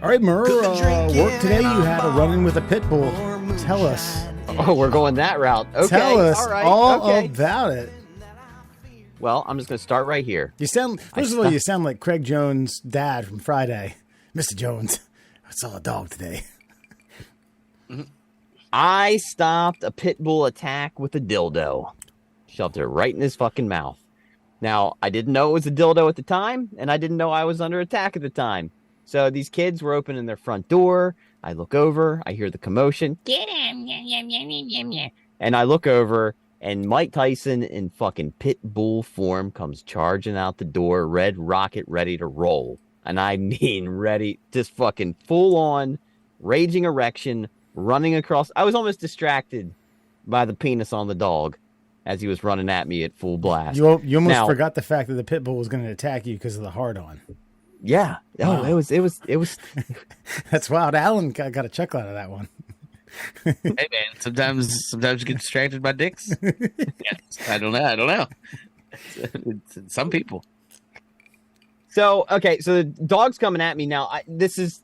right, Murr, work today. You had a run-in with a pit bull. Tell us. Oh, we're going that route. Okay. Tell us all okay. about it. Well, I'm just going to start right here. You sound, first of all, you sound like Craig Jones' dad from Friday. Mr. Jones, I saw a dog today. I stopped a pit bull attack with a dildo. Shoved it right in his fucking mouth. Now, I didn't know it was a dildo at the time, and I didn't know I was under attack at the time. So these kids were opening their front door. I look over. I hear the commotion. Get him! And I look over, and Mike Tyson in fucking pit bull form comes charging out the door, red rocket ready to roll. And I mean ready, just fucking full on, raging erection, running across. I was almost distracted by the penis on the dog as he was running at me at full blast. You almost forgot the fact that the pit bull was going to attack you because of the hard-on. Yeah. Oh, Wow. it was. That's wild. Alan got a chuckle out of that one. Hey man, sometimes you get distracted by dicks. I don't know. It's some people. So the dog's coming at me now. This is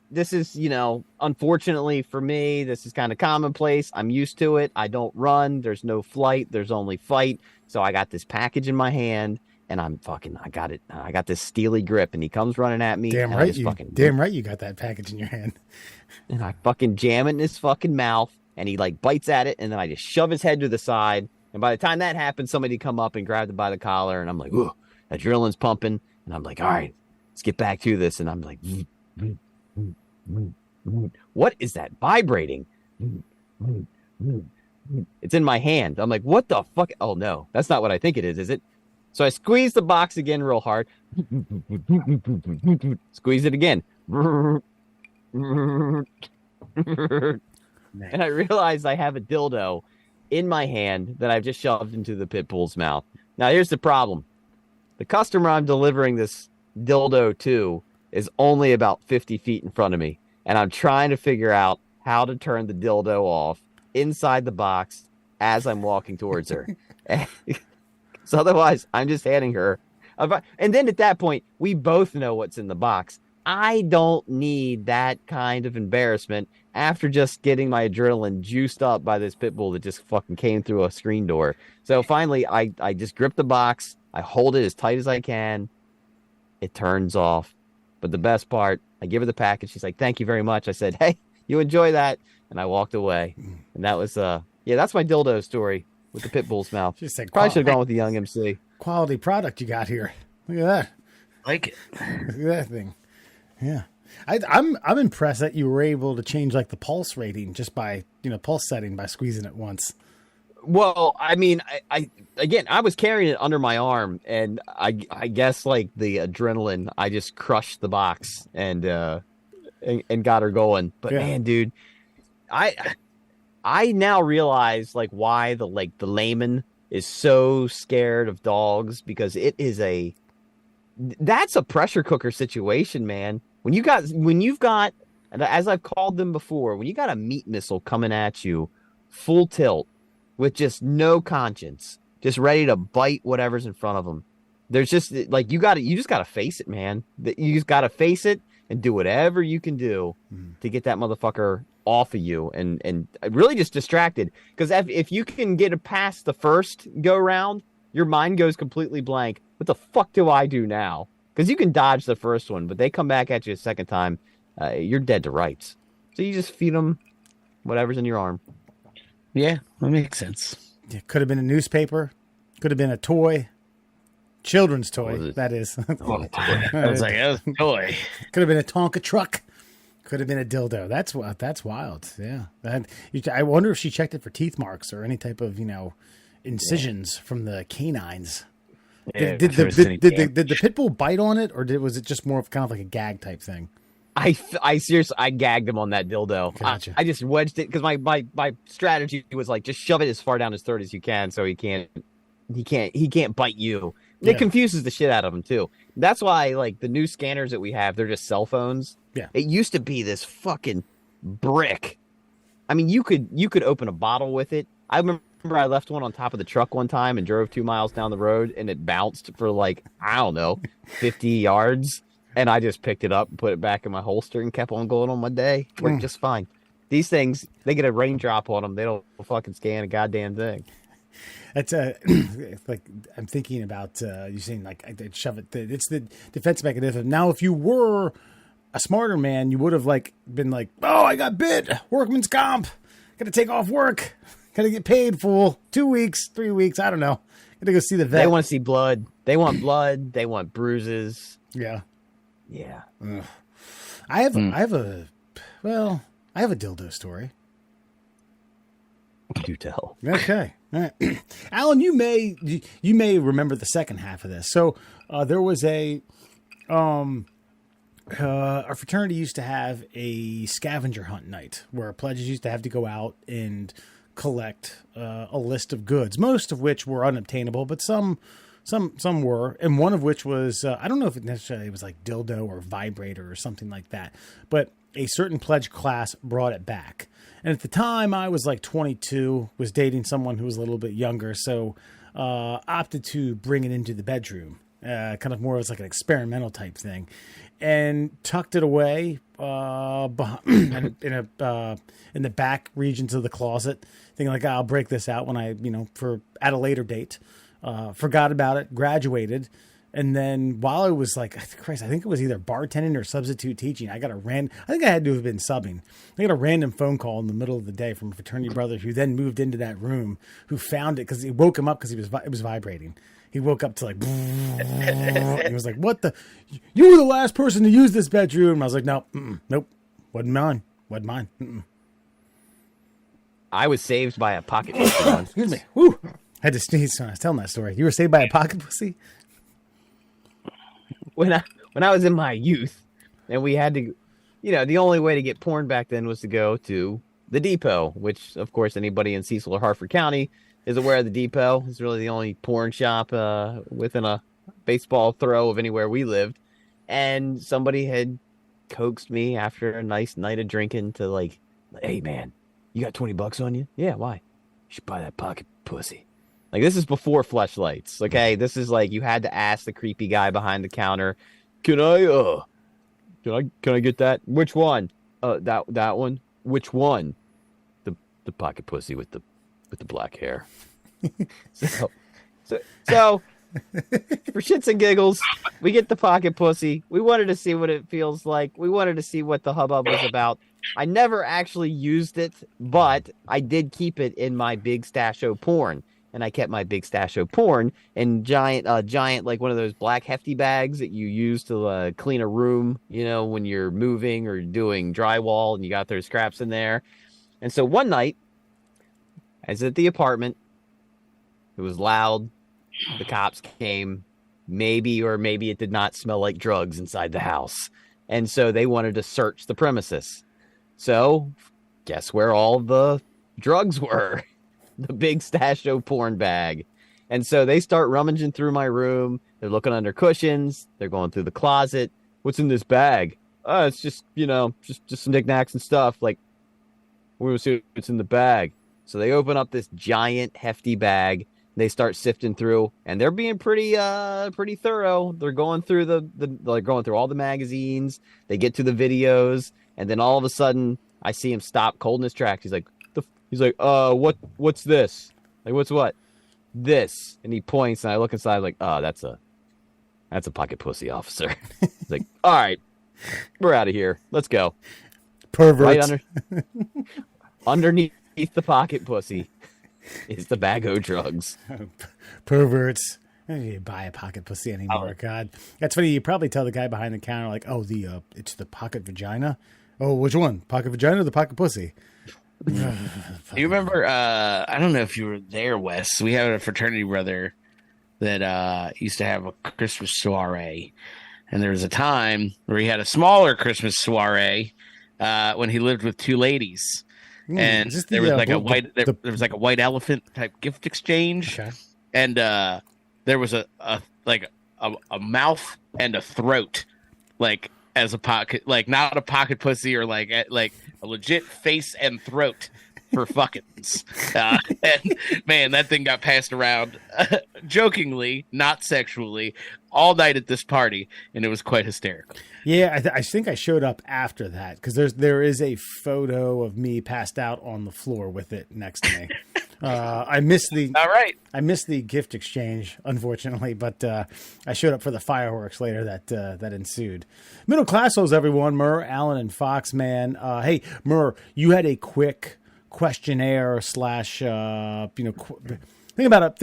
unfortunately for me, this is kind of commonplace. I'm used to it. I don't run. There's no flight. There's only fight. So I got this package in my hand, and I got it. I got this steely grip, and he comes running at me. Damn right, you got that package in your hand. And I fucking jam it in his fucking mouth, and he like bites at it, and then I just shove his head to the side. And by the time that happens, somebody come up and grabbed him by the collar, and I'm like, ooh, adrenaline's pumping. And I'm like, all right, let's get back to this. And I'm like, what is that vibrating? It's in my hand. I'm like, what the fuck? Oh, no, that's not what I think it is it? So I squeeze the box again real hard. Squeeze it again. And I realize I have a dildo in my hand that I've just shoved into the pit bull's mouth. Now, here's the problem. The customer I'm delivering this dildo to is only about 50 feet in front of me, and I'm trying to figure out how to turn the dildo off inside the box as I'm walking towards her. So otherwise, I'm just handing her. And then at that point, we both know what's in the box. I don't need that kind of embarrassment after just getting my adrenaline juiced up by this pit bull that just fucking came through a screen door. So finally, I just grip the box. I hold it as tight as I can. It turns off. But the best part, I give her the package. She's like, thank you very much. I said, hey, you enjoy that. And I walked away. And that was, that's my dildo story with the pit bull's mouth. She said, probably should have gone with the young MC. Quality product you got here. Look at that. Like it. Look at that thing. Yeah. I'm impressed that you were able to change like the pulse rating just by, pulse setting by squeezing it once. Well, I mean, I was carrying it under my arm, and I guess like the adrenaline, I just crushed the box and got her going. But man, dude, I now realize like why the layman is so scared of dogs, because that's a pressure cooker situation, man. When you've got, as I've called them before, when you got a meat missile coming at you full tilt, with just no conscience, just ready to bite whatever's in front of them. There's just like, you just got to face it, man. You just got to face it and do whatever you can do to get that motherfucker off of you and really just distracted. Because if you can get past the first go round, your mind goes completely blank. What the fuck do I do now? Because you can dodge the first one, but they come back at you a second time. You're dead to rights. So you just feed them whatever's in your arm. Yeah, that makes sense. It could have been a newspaper. Could have been a toy. Children's toy, that is. I was like, that was a toy. Could have been a Tonka truck. Could have been a dildo. That's wild. Yeah. I wonder if she checked it for teeth marks or any type of, incisions from the canines. Yeah, Did the pit bull bite on it, or was it just more of kind of like a gag type thing? I seriously, I gagged him on that dildo. Gotcha. I just wedged it because my strategy was like, just shove it as far down his throat as you can, so he can't bite you. Yeah. It confuses the shit out of him too. That's why like the new scanners that we have, they're just cell phones. Yeah. It used to be this fucking brick. I mean, you could open a bottle with it. I remember I left one on top of the truck one time and drove 2 miles down the road, and it bounced for like, I don't know, 50 yards. And I just picked it up and put it back in my holster and kept on going on my day. Worked just fine. These things, they get a raindrop on them. They don't fucking scan a goddamn thing. That's like I'm thinking about you saying like I'd shove it. It's the defense mechanism. Now, if you were a smarter man, you would have like been like, oh, I got bit. Workman's comp. Got to take off work. Got to get paid, fool. 2 weeks, 3 weeks. I don't know. Got to go see the vet. They want to see blood. They want blood. They want bruises. Yeah. Yeah. Ugh. I have a dildo story. Do tell. Okay. All right. Alan, you may remember the second half of this. So there was our fraternity used to have a scavenger hunt night where pledges used to have to go out and collect a list of goods, most of which were unobtainable, but some were, and one of which was I don't know if it necessarily was like dildo or vibrator or something like that, but a certain pledge class brought it back. And at the time, I was like 22, was dating someone who was a little bit younger, so opted to bring it into the bedroom, kind of more as like an experimental type thing, and tucked it away in the back regions of the closet, thinking like, I'll break this out when at a later date. Forgot about it, graduated. And then while I was like, Christ, I think it was either bartending or substitute teaching. I think I had to have been subbing. I got a random phone call in the middle of the day from a fraternity brother who then moved into that room, who found it because he woke him up because it was vibrating. He woke up to like, and he was like, what the, you were the last person to use this bedroom. I was like, no, nope. Wasn't mine. Mm-mm. I was saved by a pocket pussy once. Excuse me. Woo. Had to sneeze when I was telling that story. You were saved by a pocket pussy? When I was in my youth, and we had to, the only way to get porn back then was to go to the Depot, which, of course, anybody in Cecil or Hartford County is aware of the Depot. It's really the only porn shop within a baseball throw of anywhere we lived. And somebody had coaxed me after a nice night of drinking to like, hey, man, you got $20 on you? Yeah, why? You should buy that pocket pussy. Like, this is before fleshlights, okay? This is like you had to ask the creepy guy behind the counter, can I get that? Which one? That one. Which one? The pocket pussy with the black hair. So for shits and giggles, we get the pocket pussy. We wanted to see what it feels like. We wanted to see what the hubbub was about. I never actually used it, but I did keep it in my big stash of porn. And I kept my big stash of porn in giant, like one of those black hefty bags that you use to clean a room, when you're moving or doing drywall and you got those scraps in there. And so one night, I was at the apartment. It was loud. The cops came. Maybe it did not smell like drugs inside the house. And so they wanted to search the premises. So guess where all the drugs were? The big stash of porn bag. And so they start rummaging through my room. They're looking under cushions. They're going through the closet. What's in this bag? It's just, just some knickknacks and stuff. Like, we're going to see what's in the bag. So they open up this giant, hefty bag. They start sifting through, and they're being pretty thorough. They're going through going through all the magazines. They get to the videos, and then all of a sudden, I see him stop cold in his tracks. He's like, what's this? Like, what's what? This. And he points, and I look inside, like, oh, that's a pocket pussy, officer. He's like, all right, we're out of here. Let's go. Perverts. Right underneath the pocket pussy is the bag of drugs. Perverts. I don't need to buy a pocket pussy anymore. God, that's funny. You probably tell the guy behind the counter, like, oh, it's the pocket vagina. Oh, which one? Pocket vagina or the pocket pussy? You remember, I don't know if you were there, Wes. We had a fraternity brother that used to have a Christmas soiree. And there was a time where he had a smaller Christmas soiree when he lived with two ladies. And there was like a white elephant type gift exchange. Okay. And there was a mouth and a throat, like, as a pocket, like not a pocket pussy or like a legit face and throat for fuckings. And man, that thing got passed around jokingly, not sexually, all night at this party, and it was quite hysterical. Yeah, I think I showed up after that because there is a photo of me passed out on the floor with it next to me. I missed the gift exchange, unfortunately, but I showed up for the fireworks later that ensued. Middle Classholes, everyone. Murr, Alan, and Fox, man. Hey, Murr, you had a quick questionnaire / think about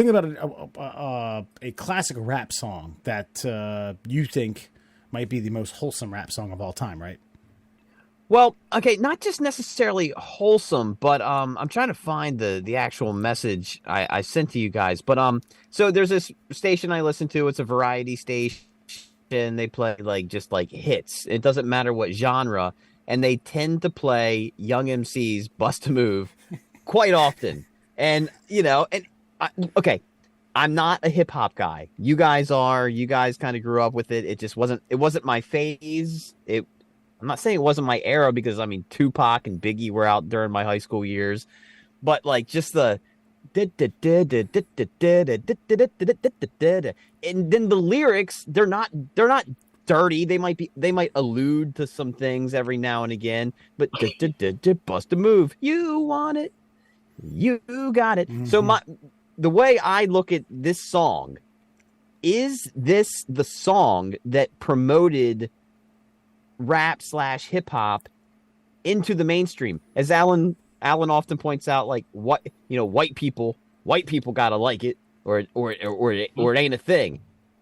a classic rap song that you think might be the most wholesome rap song of all time, right? Well, okay, not just necessarily wholesome, but I'm trying to find the actual message I sent to you guys. But so there's this station I listen to. It's a variety station. They play just hits. It doesn't matter what genre, and they tend to play Young MC's "Bust a Move" quite often. And okay, I'm not a hip hop guy. You guys are. You guys kind of grew up with it. It just wasn't. It wasn't my phase. I'm not saying it wasn't my era because Tupac and Biggie were out during my high school years, but just the and then the lyrics, they're not dirty. They might allude to some things every now and again, but bust a move. You want it. You got it. Mm-hmm. So the way I look at this song, is this the song that promoted rap / hip hop into the mainstream? As Alan often points out, white people gotta like it, or it ain't a thing.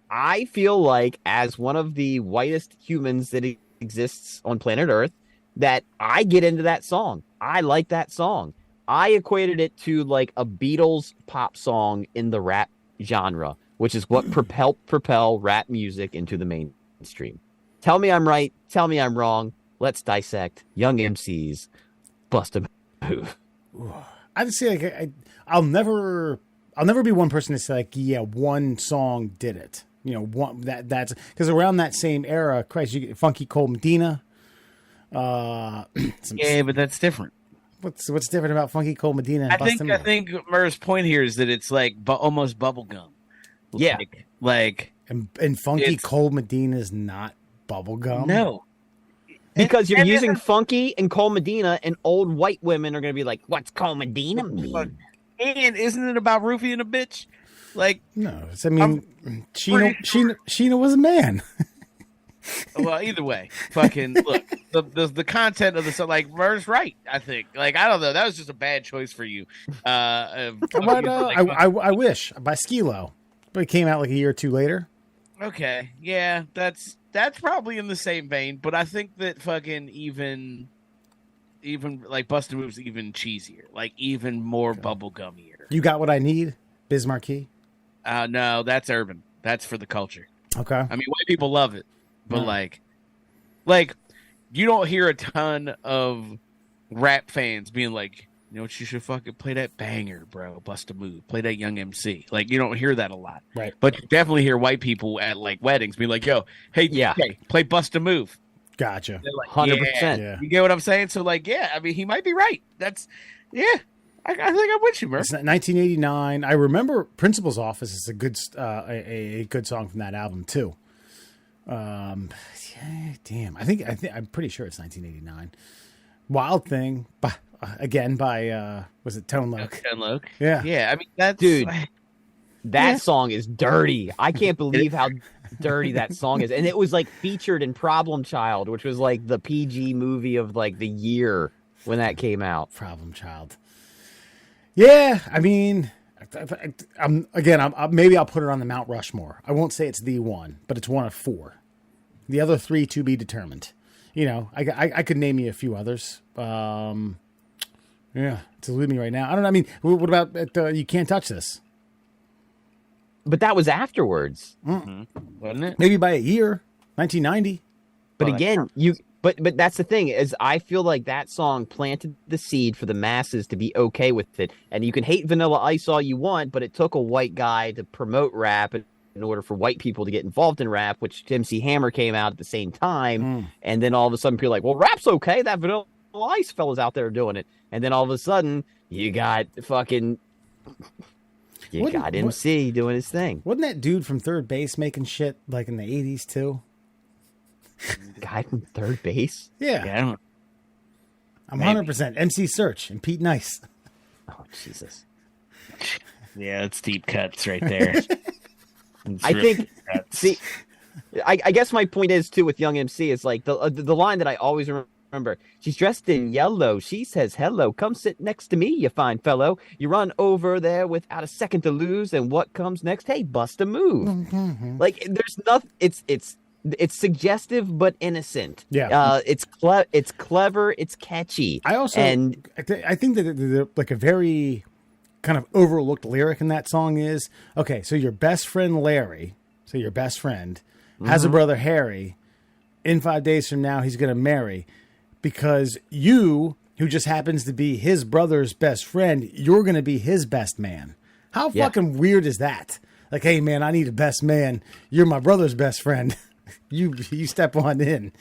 I feel like, as one of the whitest humans that exists on planet Earth, that I get into that song. I like that song. I equated it to a Beatles pop song in the rap genre, which is what propel rap music into the mainstream. Tell me I'm right. Tell me I'm wrong. Let's dissect Young MC's "Bust a Move." I'd say I'll never be one person to say one song did it. That's because around that same era, Christ, you get Funky Cole Medina. Yeah, but that's different. What's different about Funky Cole Medina? And I think Murr's point here is that it's almost bubblegum. Yeah, and Funky Cole Medina is not bubblegum. No. Because you're using Funky and Cole Medina, and old white women are going to be like, "What's Cole Medina mean?" And isn't it about Rufy and a bitch? No. Sheena was a man. Well, either way, fucking look. The content of the song, Murr's right. I think. I don't know. That was just a bad choice for you. I wish by Skilo, but it came out a year or two later. Okay, yeah, that's probably in the same vein, but I think that fucking even Bust a Move's even cheesier, even more bubblegummier. You got what I need, Biz Markie? No, that's urban. That's for the culture. Okay. I mean, white people love it, but you don't hear a ton of rap fans being like, "You know what, you should fucking play that banger, bro. Bust a Move. Play that Young MC." You don't hear that a lot. Right. But you definitely hear white people at weddings be like, "Yo, hey, play Bust a Move." Gotcha. 100%. Yeah. You get what I'm saying? So I mean, he might be right. That's I think I'm with you, bro. It's 1989. I remember Principal's Office is a good song from that album too. Damn. I'm pretty sure it's 1989. Wild Thing by was it Tone Loc? Tone Loc. Yeah. Yeah. I mean, that's that song is dirty. I can't believe how dirty that song is. And it was featured in Problem Child, which was the PG movie of the year when that came out. Problem Child. Yeah, I mean, maybe I'll put it on the Mount Rushmore. I won't say it's the one, but it's one of four. The other three to be determined. I could name you a few others. Yeah, it's eluding me right now. I don't know. I mean, what about You Can't Touch This? But that was afterwards, wasn't it? Maybe by a year, 1990. But again, But that's the thing, is I feel like that song planted the seed for the masses to be okay with it. And you can hate Vanilla Ice all you want, but it took a white guy to promote rap in order for white people to get involved in rap, which MC Hammer came out at the same time. And then all of a sudden people are like, well, rap's okay. That Vanilla Ice fellas out there doing it. And then all of a sudden, you got fucking, got MC doing his thing. Wasn't that dude from Third Base making shit like in the 80s too? Guy from Third Base? Yeah. I'm 100% MC Search and Pete Nice. Oh, Jesus. Yeah, it's deep cuts right there. I guess my point is too with Young MC is like the line that I always remember. She's dressed in yellow. She says, "Hello, come sit next to me, you fine fellow. You run over there without a second to lose, and what comes next? Hey, bust a move." Like there's nothing. It's suggestive but innocent. Yeah. It's clever. It's catchy. I think that like a very kind of overlooked lyric in that song is, okay, so your best friend Larry, so your best friend has a brother Harry. In 5 days from now, he's going to marry because you, who just happens to be his brother's best friend, you're going to be his best man. How fucking weird is that? Like, hey man, I need a best man. You're my brother's best friend. You step on in.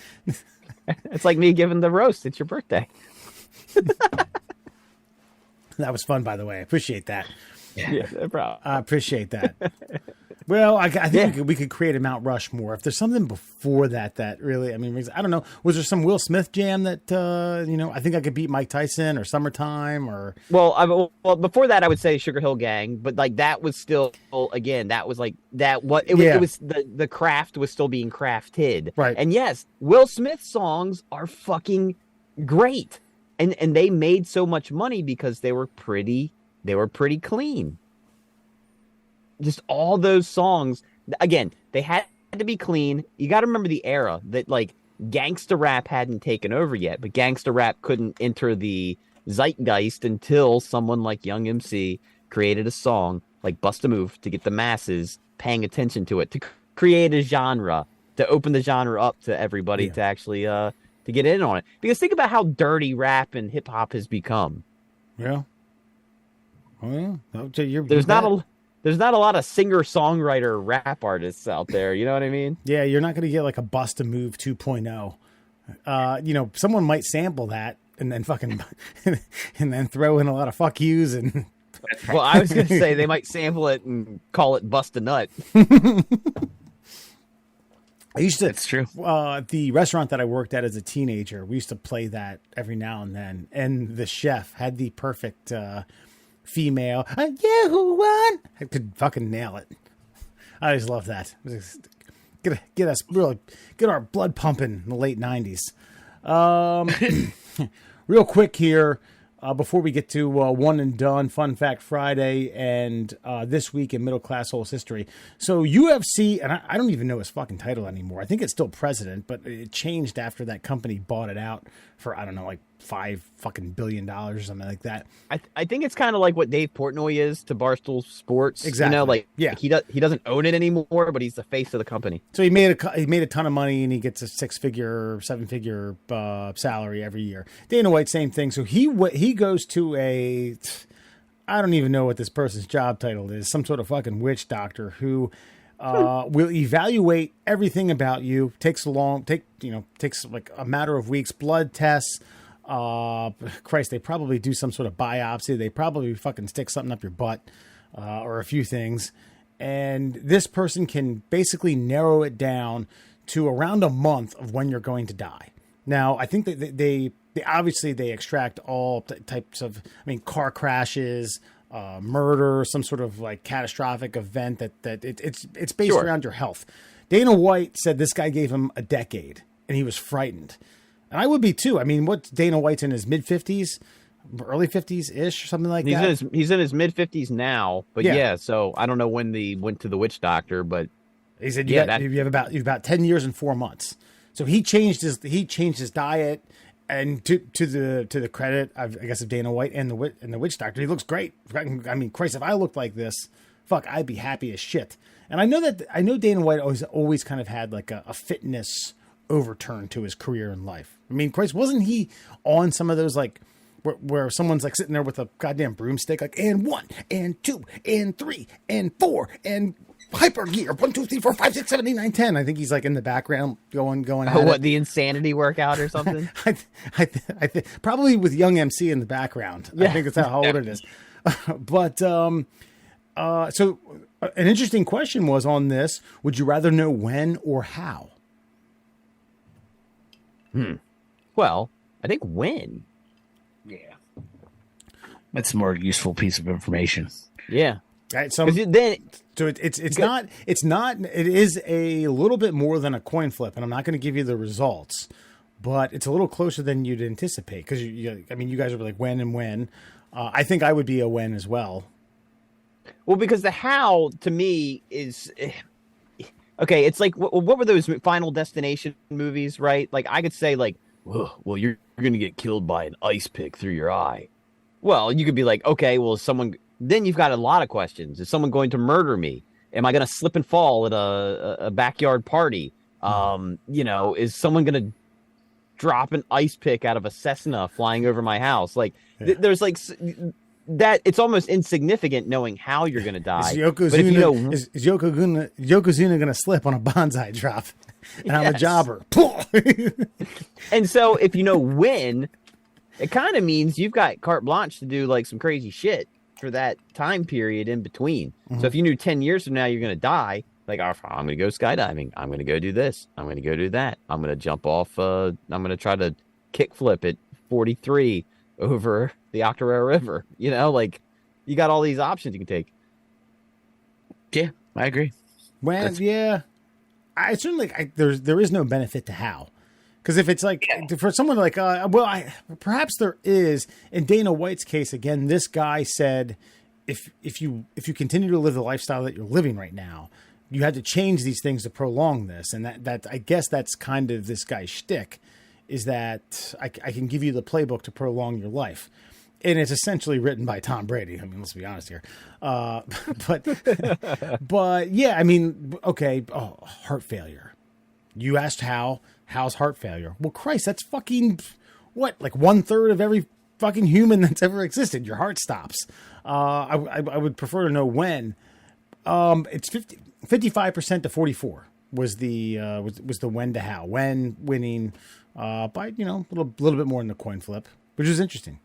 It's like me giving the roast. It's your birthday. That was fun, by the way. I appreciate that. Yeah, no problem. I appreciate that. Well, I think we could create a Mount Rushmore. If there's something before that really, I mean, I don't know. Was there some Will Smith jam that, I think I could beat Mike Tyson or Summertime or... Well, before that, I would say Sugar Hill Gang, but like that was still, again, that was like that. It was the craft was still being crafted. Right. And yes, Will Smith songs are fucking great. And they made so much money because they were pretty clean. Just all those songs, again, they had to be clean. You got to remember the era that like gangsta rap hadn't taken over yet, but gangsta rap couldn't enter the zeitgeist until someone like Young MC created a song like Bust a Move to get the masses paying attention to it, to create a genre, to open the genre up to everybody to actually to get in on it. Because think about how dirty rap and hip hop has become. Yeah. Oh yeah. There's not a lot of singer-songwriter rap artists out there. You know what I mean? Yeah, you're not going to get like a Bust a Move 2.0. Someone might sample that and then fucking and then throw in a lot of fuck yous and. Well, I was going to say they might sample it and call it Bust a Nut. I used to. That's true. The restaurant that I worked at as a teenager, we used to play that every now and then, and the chef had the perfect. Female, who won? I could fucking nail it. I always love that. Get our blood pumping in the late 90s. Real quick here, before we get to One and Done, Fun Fact Friday, and this week in Middle Classholes history. So UFC, and I don't even know his fucking title anymore. I think it's still president, but it changed after that company bought it out for, I don't know, like $5 fucking billion or something like that. I think it's kind of like what Dave Portnoy is to Barstool Sports. Exactly. He doesn't own it anymore, but he's the face of the company. So he made a ton of money, and he gets a 7-figure salary every year. Dana White, same thing. So he goes to I don't even know what this person's job title is. Some sort of fucking witch doctor who will evaluate everything about you. Takes like a matter of weeks. Blood tests. Christ, they probably do some sort of biopsy. They probably fucking stick something up your butt, or a few things. And this person can basically narrow it down to around a month of when you're going to die. Now, I think that they obviously they extract all types of, car crashes, murder, some sort of like catastrophic event that it's based around your health. Dana White said this guy gave him a decade, and he was frightened. And I would be too. What's Dana White's in his mid-50s, early 50s-ish, something like that? He's in his mid-50s now, but so I don't know when they went to the witch doctor, but he said you have about 10 years and 4 months. So he changed his diet, and to the credit I guess of Dana White and the witch doctor, he looks great. Christ, if I looked like this, fuck, I'd be happy as shit. And I know Dana White always kind of had like a fitness overturn to his career in life. Christ, wasn't he on some of those like where someone's like sitting there with a goddamn broomstick, like, and 1 and 2 and 3 and 4 and hyper gear 1, 2, 3, 4, 5, 6, 7, 8, 9, 10. I think he's like in the background going. Oh, what, the insanity workout or something? I probably with Young MC in the background. Yeah. I think that's how old it is. But so an interesting question was on this: would you rather know when or how? Well, I think when. Yeah. That's a more useful piece of information. Yeah. Right, so 'Cause then it is a little bit more than a coin flip, and I'm not going to give you the results, but it's a little closer than you'd anticipate because you guys are like when and when. I think I would be a when as well. Well, because the how to me is okay. It's like what were those Final Destination movies, right? Like I could say like, well, you're going to get killed by an ice pick through your eye. Well, you could be like, okay, well, then you've got a lot of questions. Is someone going to murder me? Am I going to slip and fall at a backyard party? Is someone going to drop an ice pick out of a Cessna flying over my house? Like, there's like that. It's almost insignificant knowing how you're going to die. Is Yokozuna going to slip on a bonsai drop? And I'm a jobber. And so if you know when, it kind of means you've got carte blanche to do like some crazy shit for that time period in between. So if you knew 10 years from now you're going to die, like, I'm going to go skydiving. I'm going to go do this. I'm going to go do that. I'm going to jump off. I'm going to try to kickflip at 43 over the Octorara River. Like you got all these options you can take. Yeah, I agree. When, I certainly there is no benefit to how. Because if it's like for someone like, perhaps there is. In Dana White's case, again, this guy said, if you continue to live the lifestyle that you're living right now, you had to change these things to prolong this, and that I guess that's kind of this guy's shtick, is that I can give you the playbook to prolong your life, and it's essentially written by Tom Brady. I mean, let's be honest here, but yeah, I mean, okay, heart failure. You asked how. How's heart failure? Well, Christ, that's fucking what? Like 1/3 of every fucking human that's ever existed. Your heart stops. I would prefer to know when. It's 55% to 44 was the when to how. When winning by a little bit more than the coin flip, which is interesting.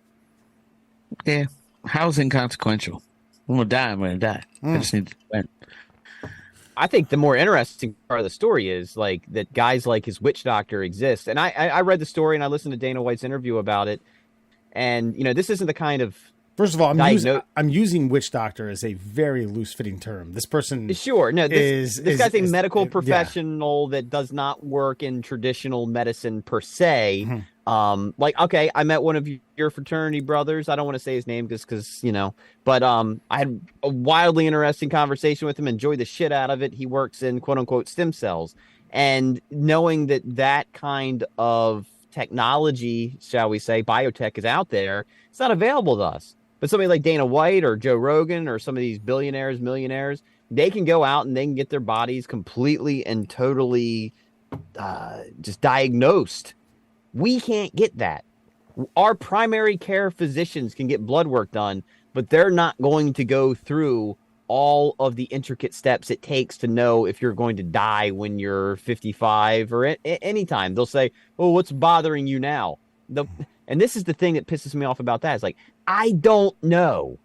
Yeah, how's inconsequential? I'm gonna die. I'm gonna die. I just need to win. I think the more interesting part of the story is like that guys like his witch doctor exist. And I read the story and I listened to Dana White's interview about it. And, this isn't the kind of. First of all, I'm using witch doctor as a very loose fitting term. This person. Sure. No, this guy's a medical professional that does not work in traditional medicine per se. Okay, I met one of your fraternity brothers. I don't want to say his name because but I had a wildly interesting conversation with him, enjoyed the shit out of it. He works in quote unquote stem cells, and knowing that kind of technology, shall we say, biotech is out there, it's not available to us. But somebody like Dana White or Joe Rogan or some of these billionaires, millionaires, they can go out and they can get their bodies completely and totally just diagnosed. We can't get that. Our primary care physicians can get blood work done, but they're not going to go through all of the intricate steps it takes to know if you're going to die when you're 55 or any time. They'll say, "Oh, what's bothering you now?" And this is the thing that pisses me off about that. It's like, I don't know.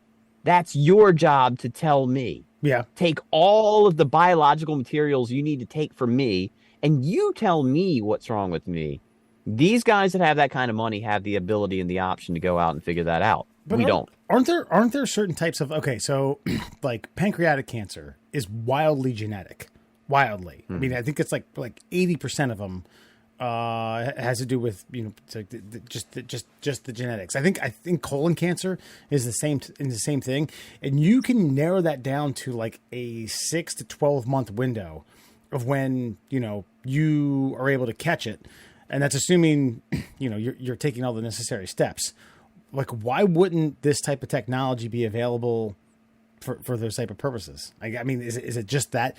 That's your job to tell me. Yeah. Take all of the biological materials you need to take from me, and you tell me what's wrong with me. These guys that have that kind of money have the ability and the option to go out and figure that out. But we don't. Aren't there certain types of, okay, so like pancreatic cancer is wildly genetic. Wildly. I mean, I think it's like 80% of them has to do with, just the genetics. I think colon cancer is the same thing. And you can narrow that down to like a 6 to 12 month window of when, you are able to catch it. And that's assuming, you're taking all the necessary steps. Like, why wouldn't this type of technology be available for those type of purposes? I mean, is it just that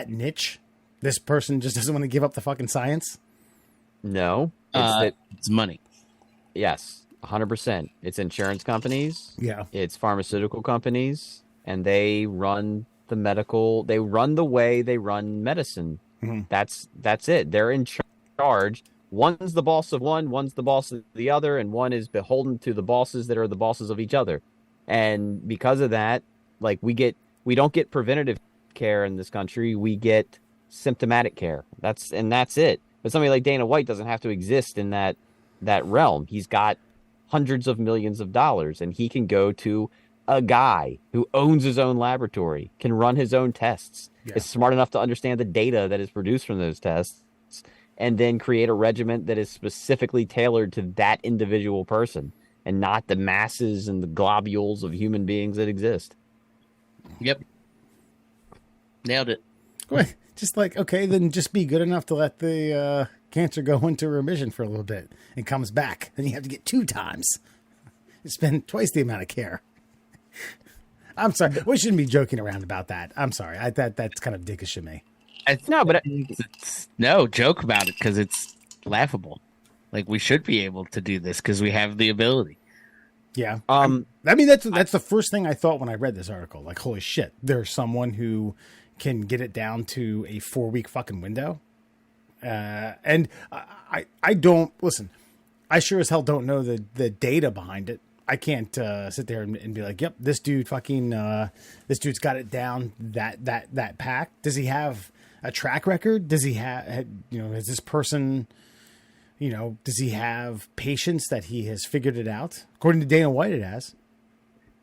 niche? This person just doesn't want to give up the fucking science? No. It's money. Yes, 100%. It's insurance companies. Yeah. It's pharmaceutical companies, and they run the medical. They run the way they run medicine. That's it. They're in charge. One's the boss of one, one's the boss of the other, and one is beholden to the bosses that are the bosses of each other. And because of that, like we don't get preventative care in this country. We get symptomatic care. That's it. But somebody like Dana White doesn't have to exist in that realm. He's got hundreds of millions of dollars, and he can go to a guy who owns his own laboratory, can run his own tests, is smart enough to understand the data that is produced from those tests, and then create a regimen that is specifically tailored to that individual person and not the masses and the globules of human beings that exist. Yep. Nailed it. Wait, just like, okay, then just be good enough to let the cancer go into remission for a little bit and comes back. Then you have to get 2 times. You spend twice the amount of care. I'm sorry. We shouldn't be joking around about that. I'm sorry. That's kind of dickish of me. No, joke about it because it's laughable. Like, we should be able to do this because we have the ability. Yeah. I mean, that's the first thing I thought when I read this article. Like, holy shit, there's someone who can get it down to a 4-week fucking window. And I don't listen. I sure as hell don't know the data behind it. I can't sit there and be like, yep, this dude fucking, this dude's got it down that pack. Does he have a track record? Does he have, is this person, does he have patience that he has figured it out? According to Dana White, it has.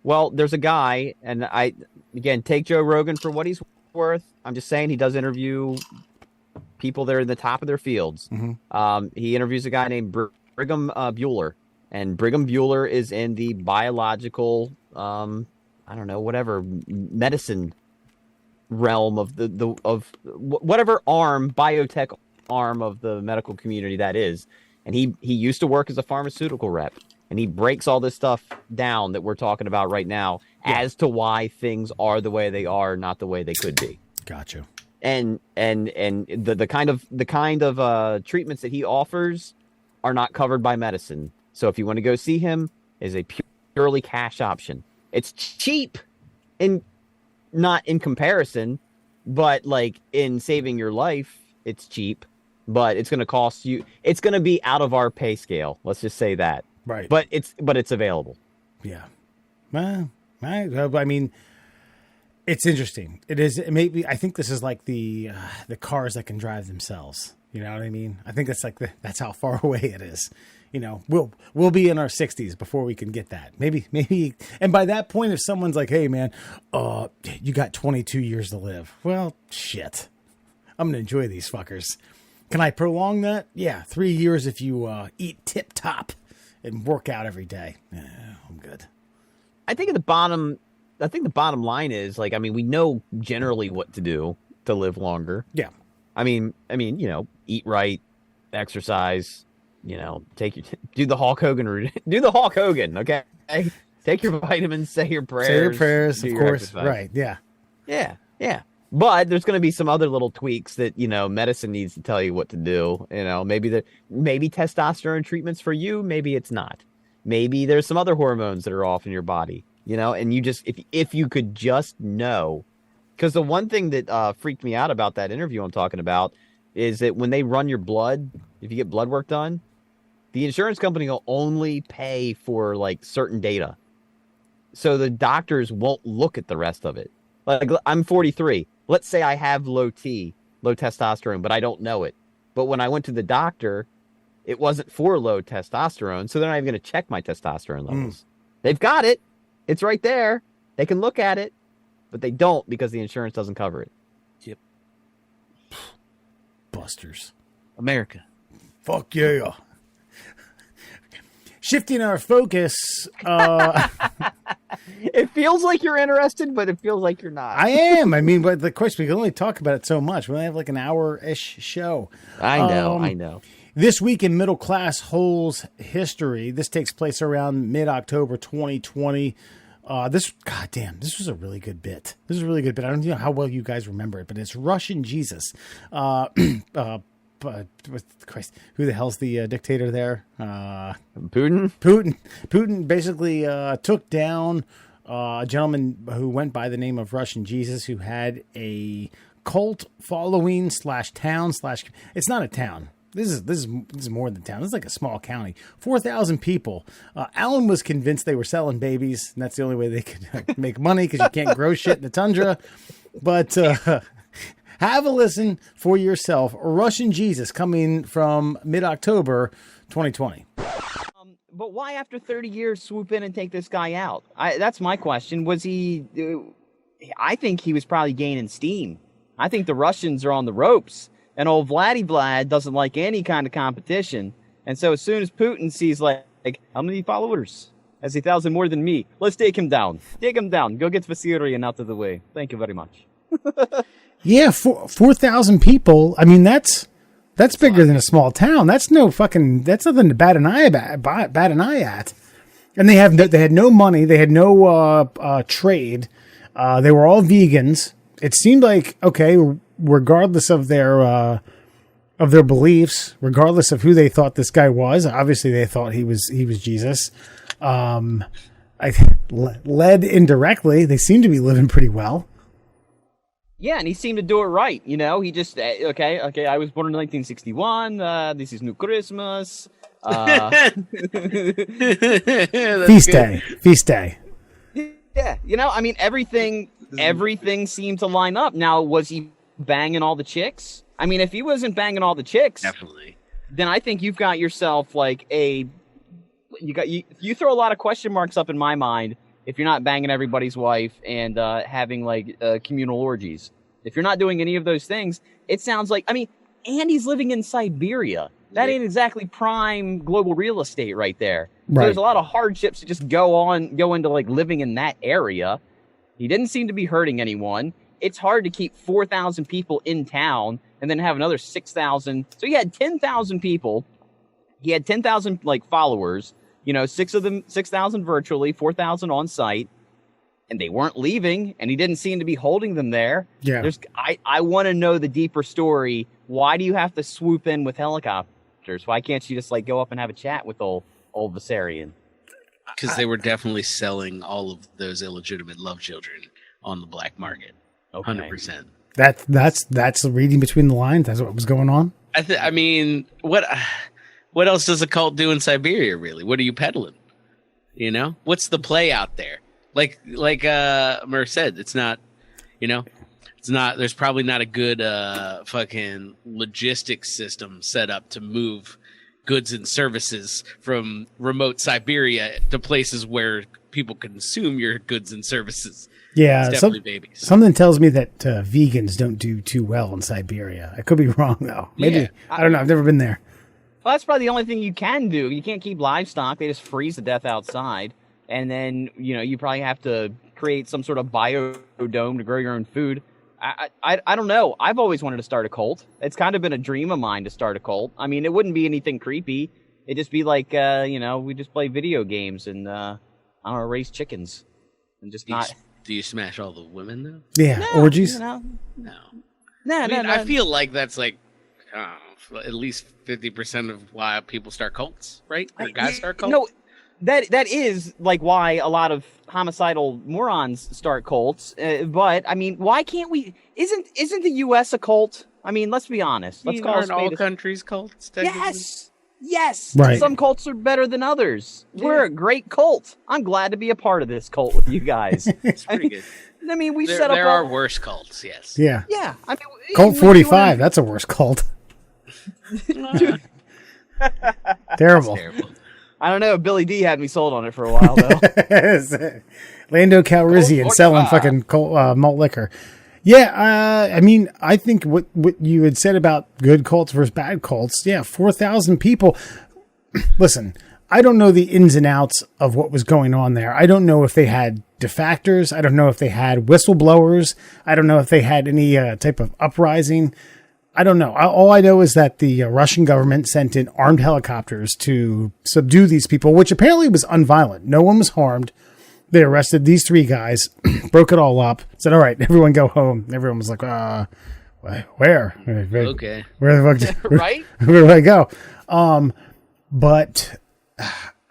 Well, there's a guy, and again, take Joe Rogan for what he's worth. I'm just saying he does interview people that are in the top of their fields. He interviews a guy named Brigham Bueller. And Brigham Bueller is in the biological, medicine realm of of whatever biotech arm of the medical community that is. And he used to work as a pharmaceutical rep. And he breaks all this stuff down that we're talking about right now as to why things are the way they are, not the way they could be. Gotcha. And the kind of treatments that he offers are not covered by medicine. So if you want to go see him, is a purely cash option. It's cheap, not in comparison, but like in saving your life, it's cheap. But it's going to cost you. It's going to be out of our pay scale. Let's just say that. Right. But it's available. Yeah. Well, I mean, it's interesting. It is. Maybe I think this is like the cars that can drive themselves. You know what I mean? I think that's like that's how far away it is. We'll be in our 60s before we can get that. Maybe. And by that point, if someone's like, hey, man, you got 22 years to live. Well, shit. I'm going to enjoy these fuckers. Can I prolong that? Yeah, 3 years if you eat tip top and work out every day. Yeah, I'm good. I think the bottom line is like, I mean, we know generally what to do to live longer. Yeah. I mean, eat right, exercise, do the Hulk Hogan routine. Do the Hulk Hogan, okay? Take your vitamins, say your prayers. Of course. Exercise. Right, yeah. Yeah. But there's going to be some other little tweaks that, medicine needs to tell you what to do. Maybe testosterone treatments for you, maybe it's not. Maybe there's some other hormones that are off in your body, and you just, if you could just know. Because the one thing that freaked me out about that interview I'm talking about is that when they run your blood, if you get blood work done, the insurance company will only pay for like certain data. So the doctors won't look at the rest of it. Like, I'm 43. Let's say I have low testosterone, but I don't know it. But when I went to the doctor, it wasn't for low testosterone. So they're not even going to check my testosterone levels. They've got it. It's right there. They can look at it, but they don't because the insurance doesn't cover it. Yep. Busters. America. Fuck yeah. Shifting our focus. It feels like you're interested, but it feels like you're not. I am. I mean, but of course, we can only talk about it so much. We only have like an hour-ish show. I know. This week in middle class holes history, this takes place around mid-October 2020. This was a really good bit. I don't know how well you guys remember it, but it's Russian Jesus. But Christ, who the hell's the dictator there? Putin. Putin basically took down a gentleman who went by the name of Russian Jesus, who had a cult following / town / it's not a town. This is more than town. This is like a small county. 4,000 people. Alan was convinced they were selling babies, and that's the only way they could make money because you can't grow shit in the tundra. But have a listen for yourself. Russian Jesus coming from mid-October 2020. But why, after 30 years, swoop in and take this guy out? That's my question. Was he? I think he was probably gaining steam. I think the Russians are on the ropes. And old Vlad doesn't like any kind of competition. And so as soon as Putin sees, like how many followers? Has 1,000 more than me? Let's take him down. Take him down. Go get Vasilian out of the way. Thank you very much. Yeah, 4,000 people. I mean, that's bigger than a small town. That's nothing to bat an eye at. And they had no money. They had no trade. They were all vegans. It seemed like, okay, regardless of their beliefs, regardless of who they thought this guy was, obviously they thought he was Jesus. Led indirectly, they seem to be living pretty well. Yeah, and he seemed to do it right. You know, he just okay. I was born in 1961. This is New Christmas. Feast day. Yeah, you know, I mean, everything seemed to line up. Now, was he banging all the chicks? I mean, if he wasn't banging all the chicks, Definitely. then I think you've got yourself like you throw a lot of question marks up in my mind if you're not banging everybody's wife and having like communal orgies. If you're not doing any of those things, it sounds like, I mean, Andy's living in Siberia. That ain't exactly prime global real estate right there. Right. So there's a lot of hardships to just go into like living in that area. He didn't seem to be hurting anyone. It's hard to keep 4,000 people in town and then have another 6,000. So he had 10,000 people. He had 10,000 like followers, you know, 6,000 virtually, 4,000 on site, and they weren't leaving, and he didn't seem to be holding them there. Yeah. I want to know the deeper story. Why do you have to swoop in with helicopters? Why can't you just like go up and have a chat with old Vasarian? Because they were definitely selling all of those illegitimate love children on the black market. Okay. 100%. That's reading between the lines. That's what was going on. I mean, what else does a cult do in Siberia, really? What are you peddling? You know? What's the play out there? Like Murph said, it's not, you know, there's probably not a good fucking logistics system set up to move goods and services from remote Siberia to places where people consume your goods and services. Yeah, it's definitely babies. Something tells me that vegans don't do too well in Siberia. I could be wrong, though. Maybe. Yeah. I don't know. I've never been there. Well, that's probably the only thing you can do. You can't keep livestock. They just freeze to death outside. And then, you know, you probably have to create some sort of biodome to grow your own food. I don't know. I've always wanted to start a cult. It's kind of been a dream of mine to start a cult. I mean, it wouldn't be anything creepy. It'd just be like, you know, we just play video games and, I don't know, raise chickens. And just not... Do you smash all the women, though? Yeah, no, orgies? You know? No. No, no. I feel like that's like, at least 50% of why people start cults, right? Or guys start cults? No, that is like why a lot of homicidal morons start cults. But I mean, why can't we? Isn't the U.S. a cult? I mean, let's be honest. Let's call aren't all countries cults? Yes. Right. Some cults are better than others. Yeah. We're a great cult. I'm glad to be a part of this cult with you guys. It's pretty good. I mean, we set up. There are worse cults, yes. Yeah. Yeah. I mean, Cult 45. That's a worse cult. Dude. Terrible. I don't know. Billy D had me sold on it for a while, though. Lando Calrissian selling fucking malt liquor. Yeah, I mean, I think what you had said about good cults versus bad cults, yeah, 4,000 people. Listen, I don't know the ins and outs of what was going on there. I don't know if they had defectors. I don't know if they had whistleblowers. I don't know if they had any type of uprising. I don't know. All I know is that the Russian government sent in armed helicopters to subdue these people, which apparently was unviolent. No one was harmed. They arrested these 3 guys, broke it all up, said, all right, everyone go home. Everyone was like, where? Okay. Where the fuck? Right? Where do I go? But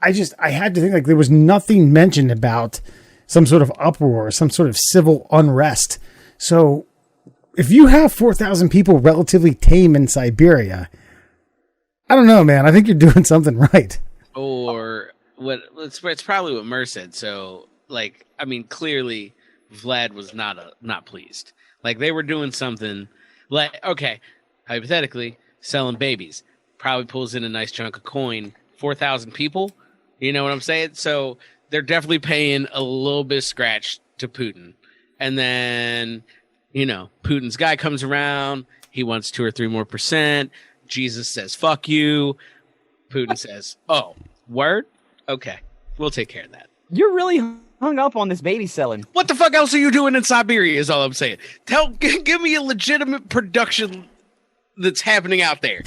I had to think, like, there was nothing mentioned about some sort of uproar, some sort of civil unrest. So if you have 4,000 people relatively tame in Siberia, I don't know, man. I think you're doing something right. Or it's probably what Murr said. So, like, I mean, clearly Vlad was not pleased. Like, they were doing something like, okay, hypothetically, selling babies. Probably pulls in a nice chunk of coin. 4,000 people. You know what I'm saying? So they're definitely paying a little bit of scratch to Putin. And then, you know, Putin's guy comes around. He wants 2 or 3 more %. Jesus says, fuck you. Putin says, oh, word? Okay, we'll take care of that. You're really hung up on this baby selling. What the fuck else are you doing in Siberia is all I'm saying. Give me a legitimate production that's happening out there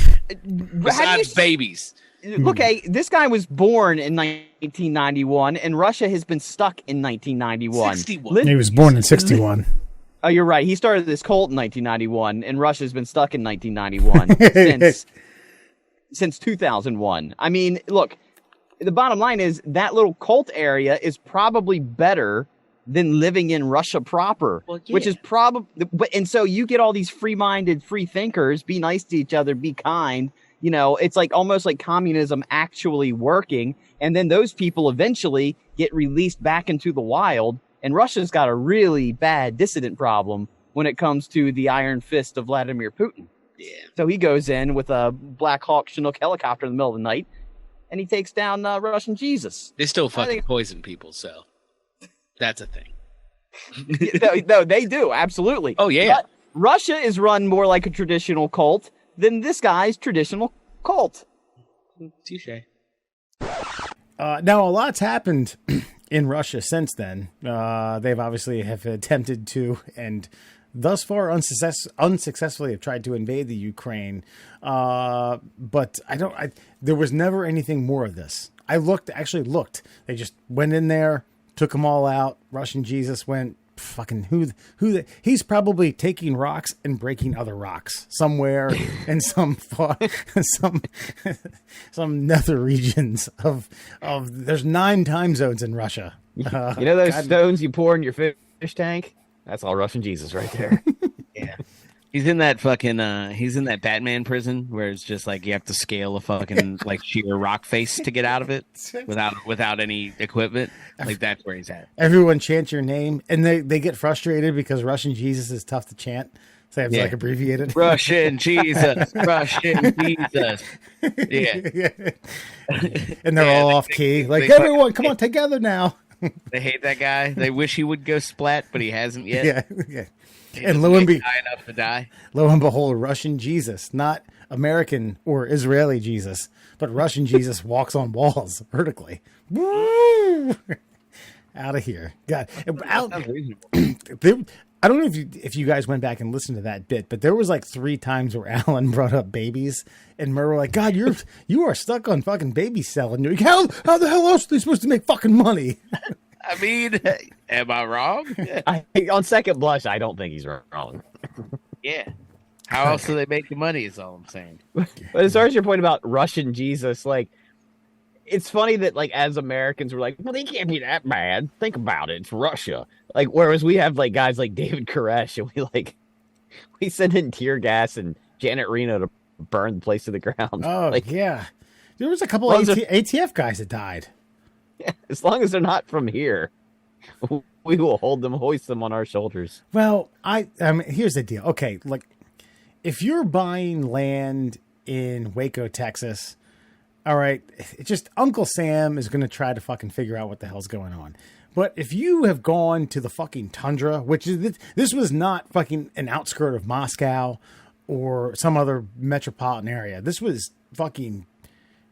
besides babies. Okay, this guy was born in 1991, and Russia has been stuck in 1991. 61. He was born in 61. Oh, you're right. He started this cult in 1991, and Russia's been stuck in 1991 since 2001. I mean, look, the bottom line is that little cult area is probably better than living in Russia proper, which is probably. And so you get all these free-minded, free thinkers, be nice to each other, be kind. You know, it's like almost like communism actually working. And then those people eventually get released back into the wild. And Russia's got a really bad dissident problem when it comes to the iron fist of Vladimir Putin. Yeah. So he goes in with a Black Hawk Chinook helicopter in the middle of the night, and he takes down Russian Jesus. They still fucking poison people, so that's a thing. No, they do, absolutely. Oh, yeah. But Russia is run more like a traditional cult than this guy's traditional cult. Touché. Now, a lot's happened in Russia since then. They've obviously have attempted to, and thus far unsuccessfully have tried to invade the Ukraine. But there was never anything more of this. I actually looked. They just went in there, took them all out. Russian Jesus went, fucking he's probably taking rocks and breaking other rocks somewhere in some nether regions of there's 9 time zones in Russia. You know those stones you pour in your fish tank? That's all Russian Jesus right there. Yeah. He's in that fucking he's in that Batman prison where it's just like you have to scale a fucking like sheer rock face to get out of it without any equipment. Like that's where he's at. Everyone chants your name and they get frustrated because Russian Jesus is tough to chant. So they have to like abbreviate it. Russian Jesus, Russian Jesus. Yeah. And they're all off key. Like everyone, come on together now. They hate that guy. They wish he would go splat, but he hasn't yet. Yeah. And lo and behold, Russian Jesus, not American or Israeli Jesus, but Russian Jesus walks on walls vertically. Woo! Out of here. God. I don't know if you guys went back and listened to that bit, but there was like 3 times where Alan brought up babies and Murr were like, God, you are stuck on fucking baby selling. You're like, how the hell else are they supposed to make fucking money? I mean, am I wrong? On second blush, I don't think he's wrong. Yeah. How else do they make the money is all I'm saying. But as far as your point about Russian Jesus, like, it's funny that, like, as Americans, we're like, well, they can't be that bad. Think about it. It's Russia. Like, whereas we have, like, guys like David Koresh, and we send in tear gas and Janet Reno to burn the place to the ground. Oh, like, yeah. There was a couple of ATF guys that died. Yeah, as long as they're not from here, we will hoist them on our shoulders. Well, I mean, here's the deal. Okay, like, if you're buying land in Waco, Texas, all right, it's just Uncle Sam is going to try to fucking figure out what the hell's going on. But if you have gone to the fucking tundra, which is this was not fucking an outskirt of Moscow or some other metropolitan area. This was fucking.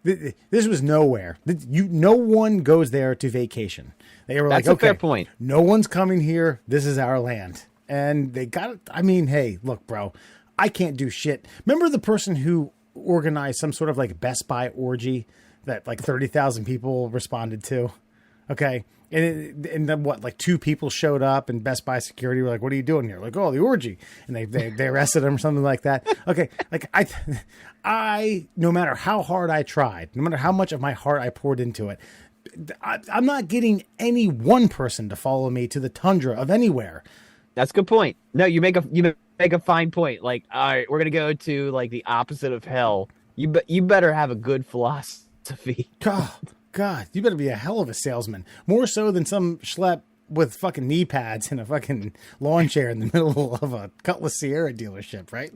This was nowhere. No one goes there to vacation. They were That's like, a fair point. No one's coming here. This is our land. And they got it. I mean, hey, look, bro, I can't do shit. Remember the person who organized some sort of like Best Buy orgy that like 30,000 people responded to? Okay. And then what, like 2 people showed up and Best Buy security were like, what are you doing here? Like, oh, the orgy. And they arrested him or something like that. Okay. Like I, no matter how hard I tried, no matter how much of my heart I poured into it, I'm not getting any one person to follow me to the tundra of anywhere. That's a good point. No, you make a fine point. Like, all right, we're gonna go to like the opposite of hell. You better have a good philosophy. God, you better be a hell of a salesman. More so than some schlep with fucking knee pads and a fucking lawn chair in the middle of a Cutlass Sierra dealership, right?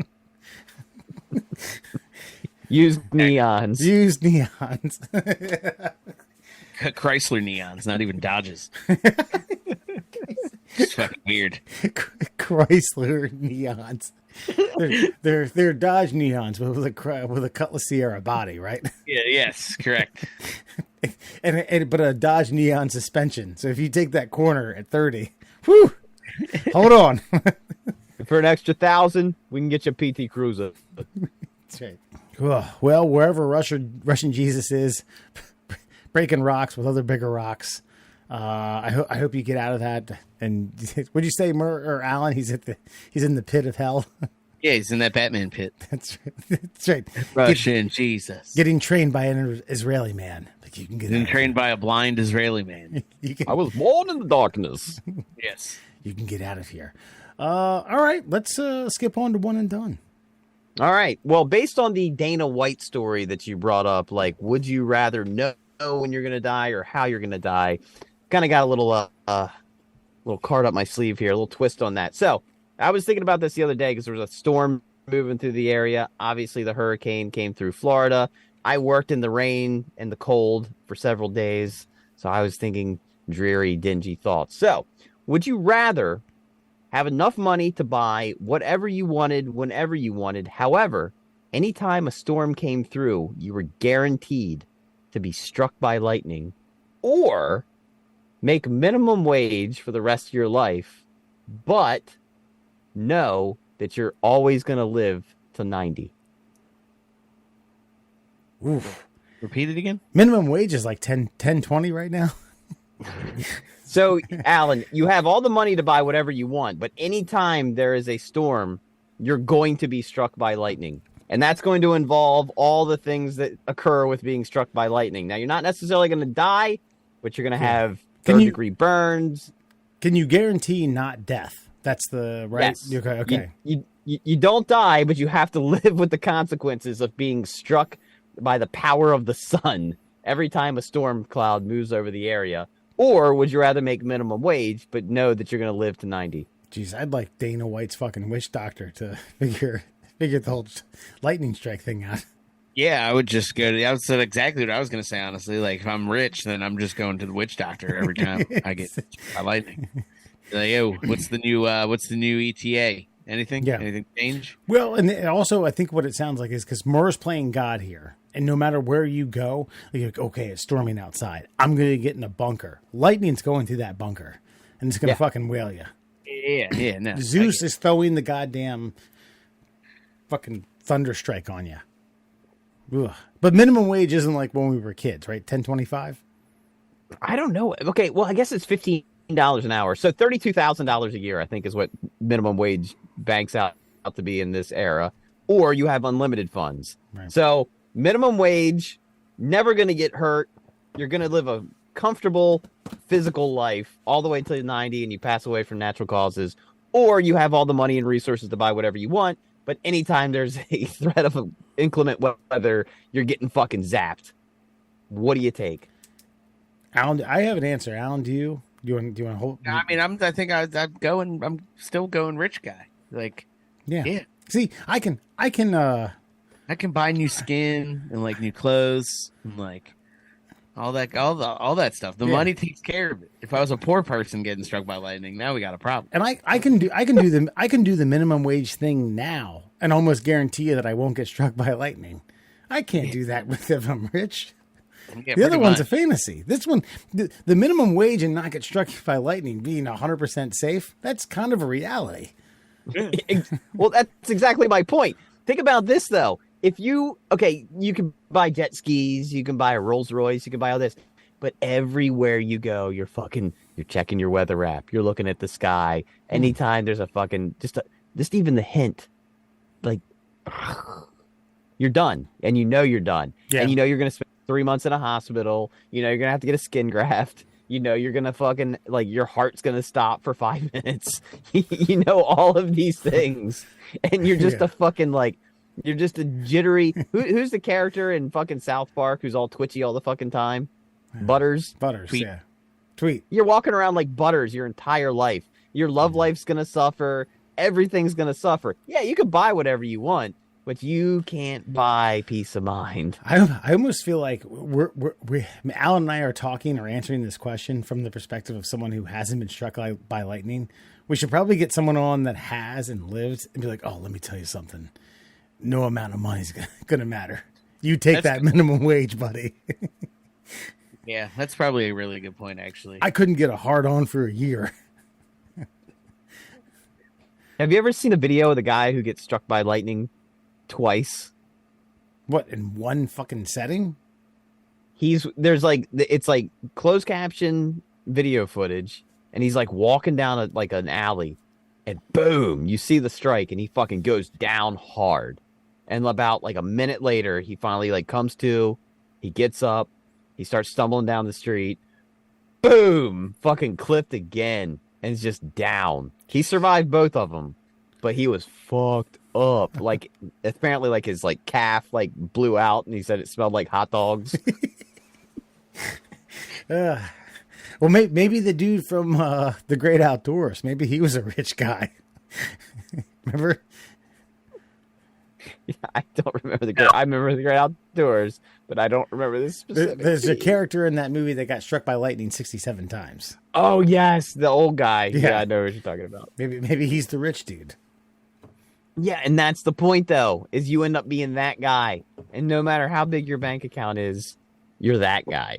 Used neons. Chrysler neons, not even Dodges. It's fucking weird. Chrysler neons. They're Dodge neons with a Cutlass Sierra body, right? Yeah. Yes. Correct. but a Dodge neon suspension. So if you take that corner at 30, whew, hold on. For an extra $1,000, we can get you a PT Cruiser. That's right. Well, wherever Russian Jesus is, breaking rocks with other bigger rocks. I hope you get out of that. And would you say, or Alan? He's in the pit of hell. Yeah, he's in that Batman pit. That's right. Russian Jesus getting trained by an Israeli man. Like you can get trained by a blind Israeli man. I was born in the darkness. Yes, you can get out of here. All right, let's skip on to one and done. All right. Well, based on the Dana White story that you brought up, like, would you rather know when you're going to die or how you're going to die? Kind of got a little card up my sleeve here, a little twist on that. So I was thinking about this the other day because there was a storm moving through the area. Obviously, the hurricane came through Florida. I worked in the rain and the cold for several days. So I was thinking dreary, dingy thoughts. So would you rather have enough money to buy whatever you wanted, whenever you wanted? However, anytime a storm came through, you were guaranteed to be struck by lightning, or make minimum wage for the rest of your life, but know that you're always going to live to 90. Oof. Repeat it again. Minimum wage is like 10, 20 right now. So, Alan, you have all the money to buy whatever you want, but anytime there is a storm, you're going to be struck by lightning. And that's going to involve all the things that occur with being struck by lightning. Now, you're not necessarily going to die, but you're going to have third-degree burns. Can you guarantee not death? That's the right. Yes. Okay. You don't die, but you have to live with the consequences of being struck by the power of the sun every time a storm cloud moves over the area. Or would you rather make minimum wage, but know that you're going to live to 90? Jeez, I'd like Dana White's fucking witch doctor to figure the whole lightning strike thing out. Yeah, I would just go to. That was exactly what I was going to say. Honestly, like if I'm rich, then I'm just going to the witch doctor every time I get by lightning. Like, yo, what's the new ETA? Anything? Yeah. Anything change? Well, and also I think what it sounds like is because Murr's playing God here, and no matter where you go, like, okay, it's storming outside. I'm going to get in a bunker. Lightning's going through that bunker, and it's going to fucking whale you. Yeah. No. Zeus is throwing the goddamn fucking thunderstrike on you. Ugh. But minimum wage isn't like when we were kids, right? $10.25. I don't know. Okay, well, I guess it's $15 an hour, so $32,000 a year, I think, is what minimum wage banks out to be in this era. Or you have unlimited funds. Right. So minimum wage, never going to get hurt. You're going to live a comfortable physical life all the way till 90, and you pass away from natural causes. Or you have all the money and resources to buy whatever you want. But anytime there's a threat of inclement weather, you're getting fucking zapped. What do you take? Alan, I have an answer. Alan, do you? Do you want to hold? I mean, I'm still going rich guy. Like, yeah. See, I can buy new skin and like new clothes and like all that stuff. The money takes care of it. If I was a poor person getting struck by lightning, now we got a problem. And I can do the minimum wage thing now and almost guarantee you that I won't get struck by lightning. I can't do that if I'm rich. Yeah, the other one's a fantasy. This one, the minimum wage and not get struck by lightning being 100% safe, that's kind of a reality. Well, that's exactly my point. Think about this, though. If you can buy jet skis, you can buy a Rolls Royce, you can buy all this, but everywhere you go, you're checking your weather app, you're looking at the sky. Anytime there's a fucking just even the hint, like you're done, and you know you're done, and you know you're gonna spend 3 months in a hospital. You know, you're gonna have to get a skin graft. You know, you're gonna fucking like your heart's gonna stop for 5 minutes. You know all of these things, and you're just Yeah. a fucking like you're just a jittery. Who's the character in fucking South Park who's all twitchy all the fucking time? Butters. Butters, Tweet. yeah. Tweet. You're walking around like Butters your entire life. Your love life's gonna suffer. Everything's gonna suffer. Yeah, you can buy whatever you want, but you can't buy peace of mind. I almost feel like Alan and I are talking or answering this question from the perspective of someone who hasn't been struck by lightning. We should probably get someone on that has and lived and be like, oh, let me tell you something. No amount of money is going to matter. You take that minimum wage, buddy. Yeah, that's probably a really good point, actually. I couldn't get a hard on for a year. Have you ever seen a video of the guy who gets struck by lightning twice? What, in one fucking setting? There's like, it's like closed caption video footage, and he's like walking down like an alley, and boom, you see the strike, and he fucking goes down hard. And about like a minute later, he finally like comes to, he gets up, he starts stumbling down the street, boom, fucking clipped again, and is just down. He survived both of them, but he was fucked up. Like apparently, like his like calf like blew out, and he said it smelled like hot dogs. Well, maybe the dude from The Great Outdoors. Maybe he was a rich guy. Remember? Yeah, I don't remember I remember the Great Outdoors, but I don't remember this specific. There's a scene. character in that movie that got struck by lightning 67 times. Oh yes, the old guy. Yeah. Yeah, I know what you're talking about. Maybe he's the rich dude. Yeah, and that's the point though, is you end up being that guy. And no matter how big your bank account is, you're that guy.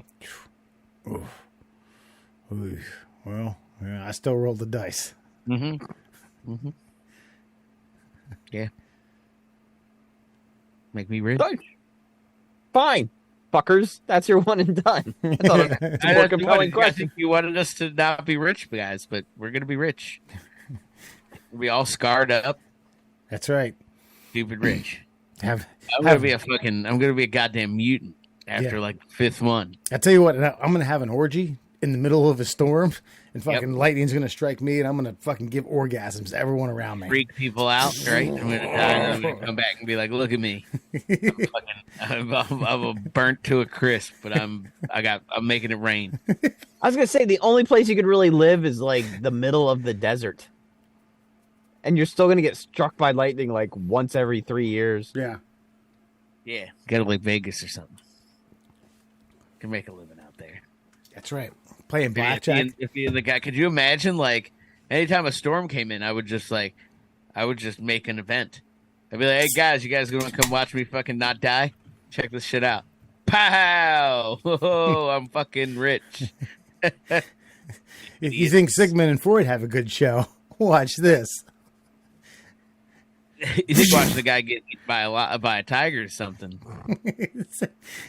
Oof. Well, yeah, I still rolled the dice. Mm-hmm. Mm-hmm. Yeah. Make me rich. Fine, fuckers. That's your one and done. I thought it was a more compelling I question. think you wanted us to not be rich, guys, but we're gonna be rich. We all scarred up, That's right. stupid rich. I'm I'm gonna be a goddamn mutant after Yeah. like the fifth one. I tell you what, I'm gonna have an orgy in the middle of a storm, and fucking lightning's gonna strike me, and I'm gonna fucking give orgasms to everyone around me. Freak people out, right? I'm gonna die, and I'm gonna come back and be like, "Look at me, I'm burnt to a crisp, but I'm making it rain." I was gonna say the only place you could really live is like the middle of the desert, and you're still gonna get struck by lightning like once every 3 years. Yeah. Yeah, go to like Vegas or something. Can make a living out there. That's right. Playing blackjack. If you're the guy, could you imagine like anytime a storm came in, I would just make an event. I'd be like, "Hey guys, you guys gonna come watch me fucking not die? Check this shit out." Pow! Oh, I'm fucking rich. If you think Sigmund and Freud have a good show, watch this. You think watch the guy get eaten by a tiger or something?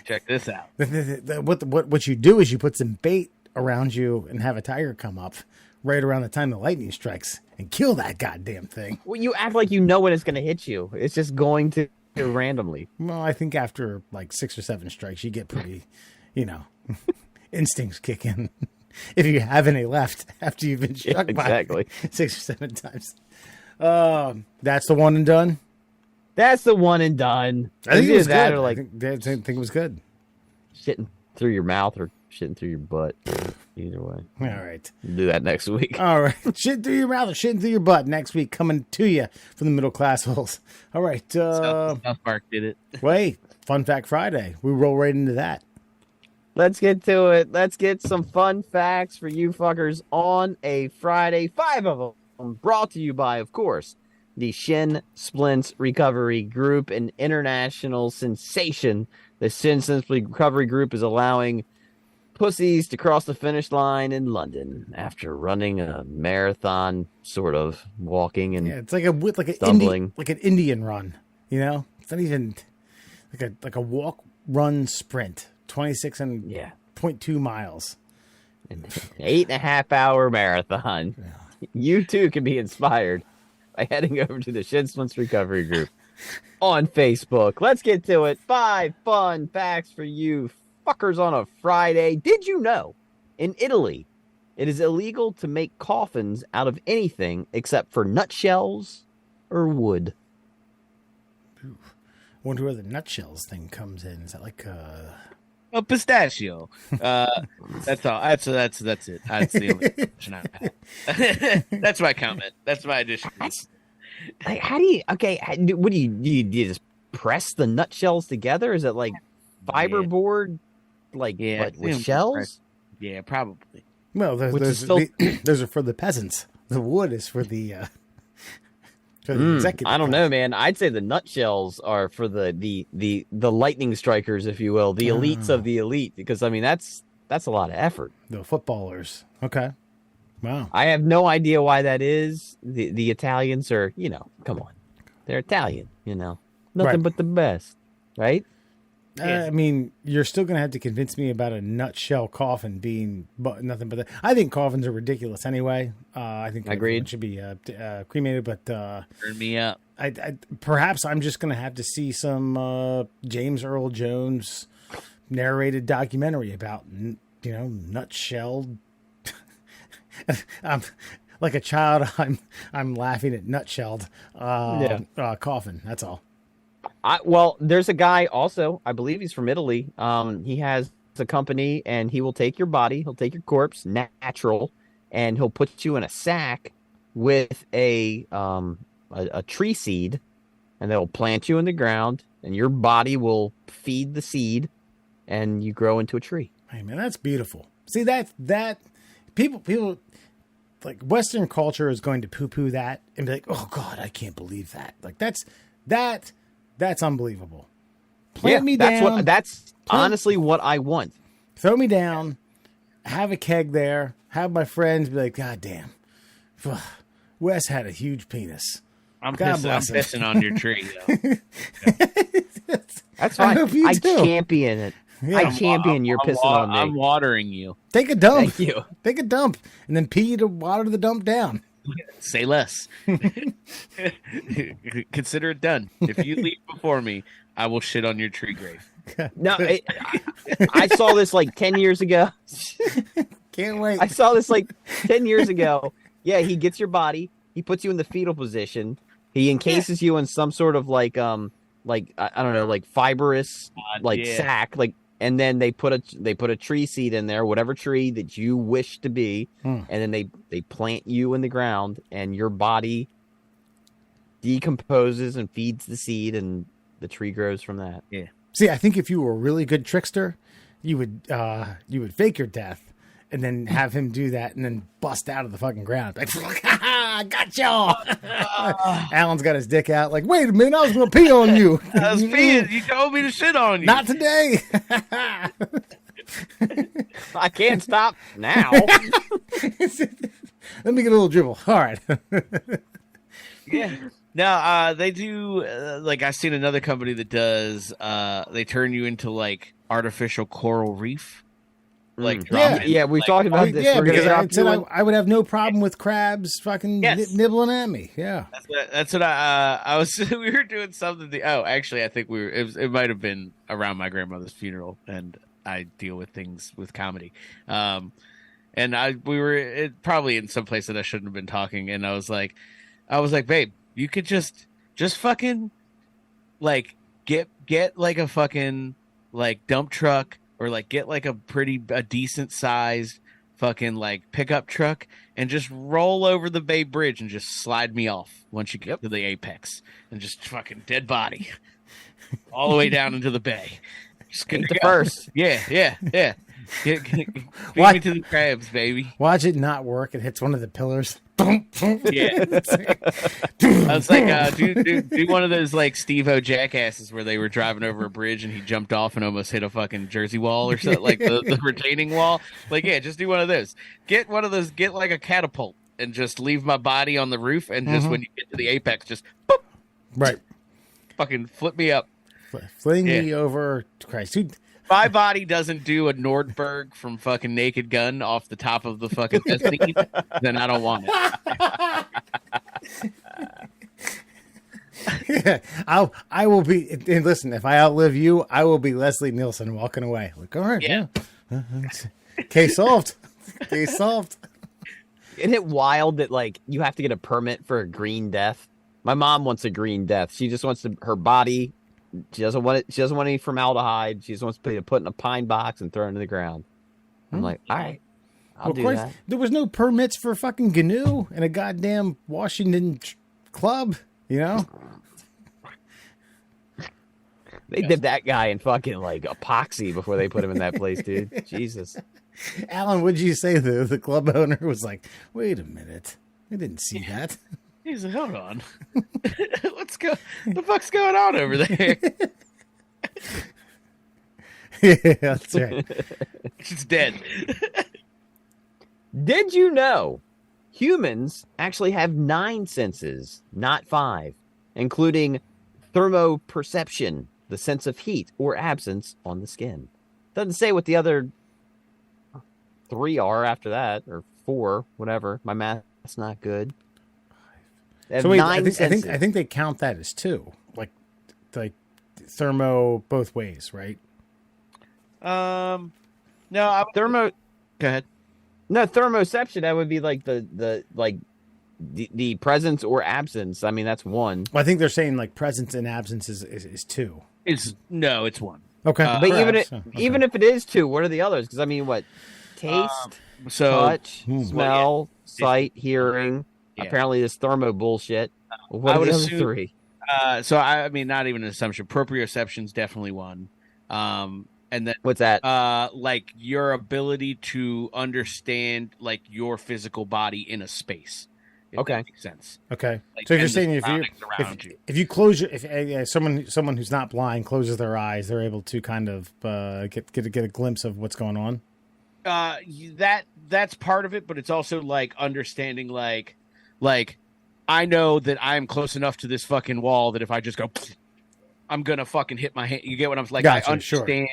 Check this out. What you do is you put some bait around you and have a tiger come up right around the time the lightning strikes and kill that goddamn thing. Well, you act like you know when it's gonna hit you. It's just going to randomly. Well, I think after like 6 or 7 strikes, you get pretty, instincts kick in. If you have any left after you've been struck exactly. by 6 or 7 times. That's the one and done. That's the one and done. I think it was that good. or like I think it was good. shitting through your mouth or shitting through your butt. Either way. All right. We'll do that next week. All right. Shit through your mouth or shitting through your butt next week coming to you from the middle class holes. All right. South Park did it. Wait. Fun Fact Friday. We roll right into that. Let's get to it. Let's get some fun facts for you fuckers on a Friday. 5 of them brought to you by, of course, the Shin Splints Recovery Group, an international sensation. The Shin Splints Recovery Group is allowing pussies to cross the finish line in London after running a marathon, sort of walking and It's like an stumbling. like an Indian run. It's not even like a walk, run, sprint. 26 and 0.2 miles. An 8.5 hour marathon. Yeah. You too can be inspired by heading over to the Shin Splints Recovery Group on Facebook. Let's get to it. 5 fun facts for you motherfuckers on a Friday. Did you know in Italy it is illegal to make coffins out of anything except for nutshells or wood? Wonder where the nutshells thing comes in. Is that like A pistachio. That's all. That's it. That's the only question I have. That's my comment. That's my addition. Like, how do you? Okay, what do you just press the nutshells together? Is it like fiberboard, like what, with shells? Yeah, probably. well, those are for the peasants. The wood is for the executive. I don't know, man. I'd say the nutshells are for the lightning strikers, if you will, the elites of the elite, because I mean that's a lot of effort. The footballers. Okay. Wow. I have no idea why that is. The Italians are, come on, they're Italian, nothing Right. but the best, right? I mean, you're still going to have to convince me about a nutshell coffin being nothing but that. I think coffins are ridiculous anyway. I think Agreed. it should be cremated, but Turn me up. perhaps I'm just going to have to see some James Earl Jones narrated documentary about, nutshell. I'm like a child. I'm laughing at nutshelled coffin. That's all. Well, there's a guy also, I believe he's from Italy. He has a company and he will take your body, he'll take your corpse, natural, and he'll put you in a sack with a tree seed, and they'll plant you in the ground, and your body will feed the seed, and you grow into a tree. Hey man, that's beautiful. See that people like Western culture is going to poo-poo that and be like, "Oh God, I can't believe that." Like that's unbelievable. Plant me down. That's honestly what I want. Throw me down. Have a keg there. Have my friends be like, "God damn, Wes had a huge penis." I'm God bless him. pissing on your tree. That's fine. I hope you I do. champion it. Yeah. I champion you're pissing on me. I'm watering you. Take a dump. Thank you. Take a dump, and then pee to water the dump down. Say less. Consider it done. If you leave before me, I will shit on your tree grave. No, I saw this like 10 years ago. Can't wait. I saw this like 10 years ago. Yeah, he gets your body. He puts you in the fetal position. He encases you in some sort of like I don't know, like fibrous sack, and then they put a tree seed in there, whatever tree that you wish to be, and then they plant you in the ground, and your body decomposes and feeds the seed, and the tree grows from that. Yeah. See, I think if you were a really good trickster, you would fake your death and then have him do that and then bust out of the fucking ground. Like, ha, got y'all. Alan's got his dick out like, wait a minute, I was going to pee on you. I was peeing. You told me to shit on you. Not today. I can't stop now. Let me get a little dribble. All right. Yeah. Now, they do, like, I've seen another company that does, they turn you into, like, artificial coral reef. Like, drop it. Yeah, we talked about this. Yeah, We're gonna because I drop said you in- I would have no problem with crabs fucking nibbling at me. Yeah. That's what I was, we were doing something. Actually, I think it might have been around my grandmother's funeral, and I deal with things with comedy. And we were probably in some place that I shouldn't have been talking, and I was like, babe, you could just fucking like get like a fucking like dump truck, or like get like a decent sized fucking like pickup truck, and just roll over the Bay Bridge and just slide me off once you get to the apex, and just fucking dead body all the way down into the bay. Just Ain't the first. Yeah. Feed What? me to the crabs, baby. Watch it not work. It hits one of the pillars. Yeah. I was like, do one of those like Steve-O jackasses where they were driving over a bridge and he jumped off and almost hit a fucking Jersey wall or something, like the retaining wall. Like, yeah, just do one of those. Get one of those. Get like a catapult and just leave my body on the roof, and just when you get to the apex, just boop, Right. fucking flip me up. Fling me over. Christ. Dude. If my body doesn't do a Nordberg from fucking Naked Gun off the top of the fucking mezzanine, then I don't want it. Yeah, I will be. And listen, if I outlive you, I will be Leslie Nielsen walking away. Like, all right, yeah. Case solved. Case solved. Isn't it wild that like you have to get a permit for a green death? My mom wants a green death. She just wants her body. She doesn't want it. She doesn't want any formaldehyde. She just wants to put in a pine box and throw it into the ground. I'm like, all right, I'll do that. There was no permits for fucking GNU in a goddamn Washington club, you know? They did that guy in fucking like epoxy before they put him in that place, dude. Jesus. Alan, what'd you say? The club owner was like, wait a minute. I didn't see that. He's like, hold on. The fuck's going on over there? Yeah, that's right. She's dead. Did you know humans actually have 9 senses, not 5, including thermoperception, the sense of heat or absence on the skin? Doesn't say what the other 3 are after that, or 4, whatever. My math's not good. So wait, I think they count that as 2, like thermo both ways, right? No, Go ahead. No, thermoception. That would be like the presence or absence. I mean, that's 1. Well, I think they're saying like presence and absence is 2. It's 1. Okay, But perhaps. even if it is 2, what are the others? Because I mean, what taste, touch, smell, sight, hearing. Yeah. Apparently, this thermo bullshit. What I are would the other assume- 3? So I mean, not even an assumption. Proprioception's definitely 1. And then What's that? like your ability to understand like your physical body in a space. If that makes sense. Okay. Like, So if you're and the saying surroundings around you. if you close your someone who's not blind closes their eyes, they're able to kind of get a glimpse of what's going on. That's part of it, but it's also like understanding like I know that I'm close enough to this fucking wall that if I just go, I'm gonna fucking hit my hand. You get what I'm like? Gotcha, I understand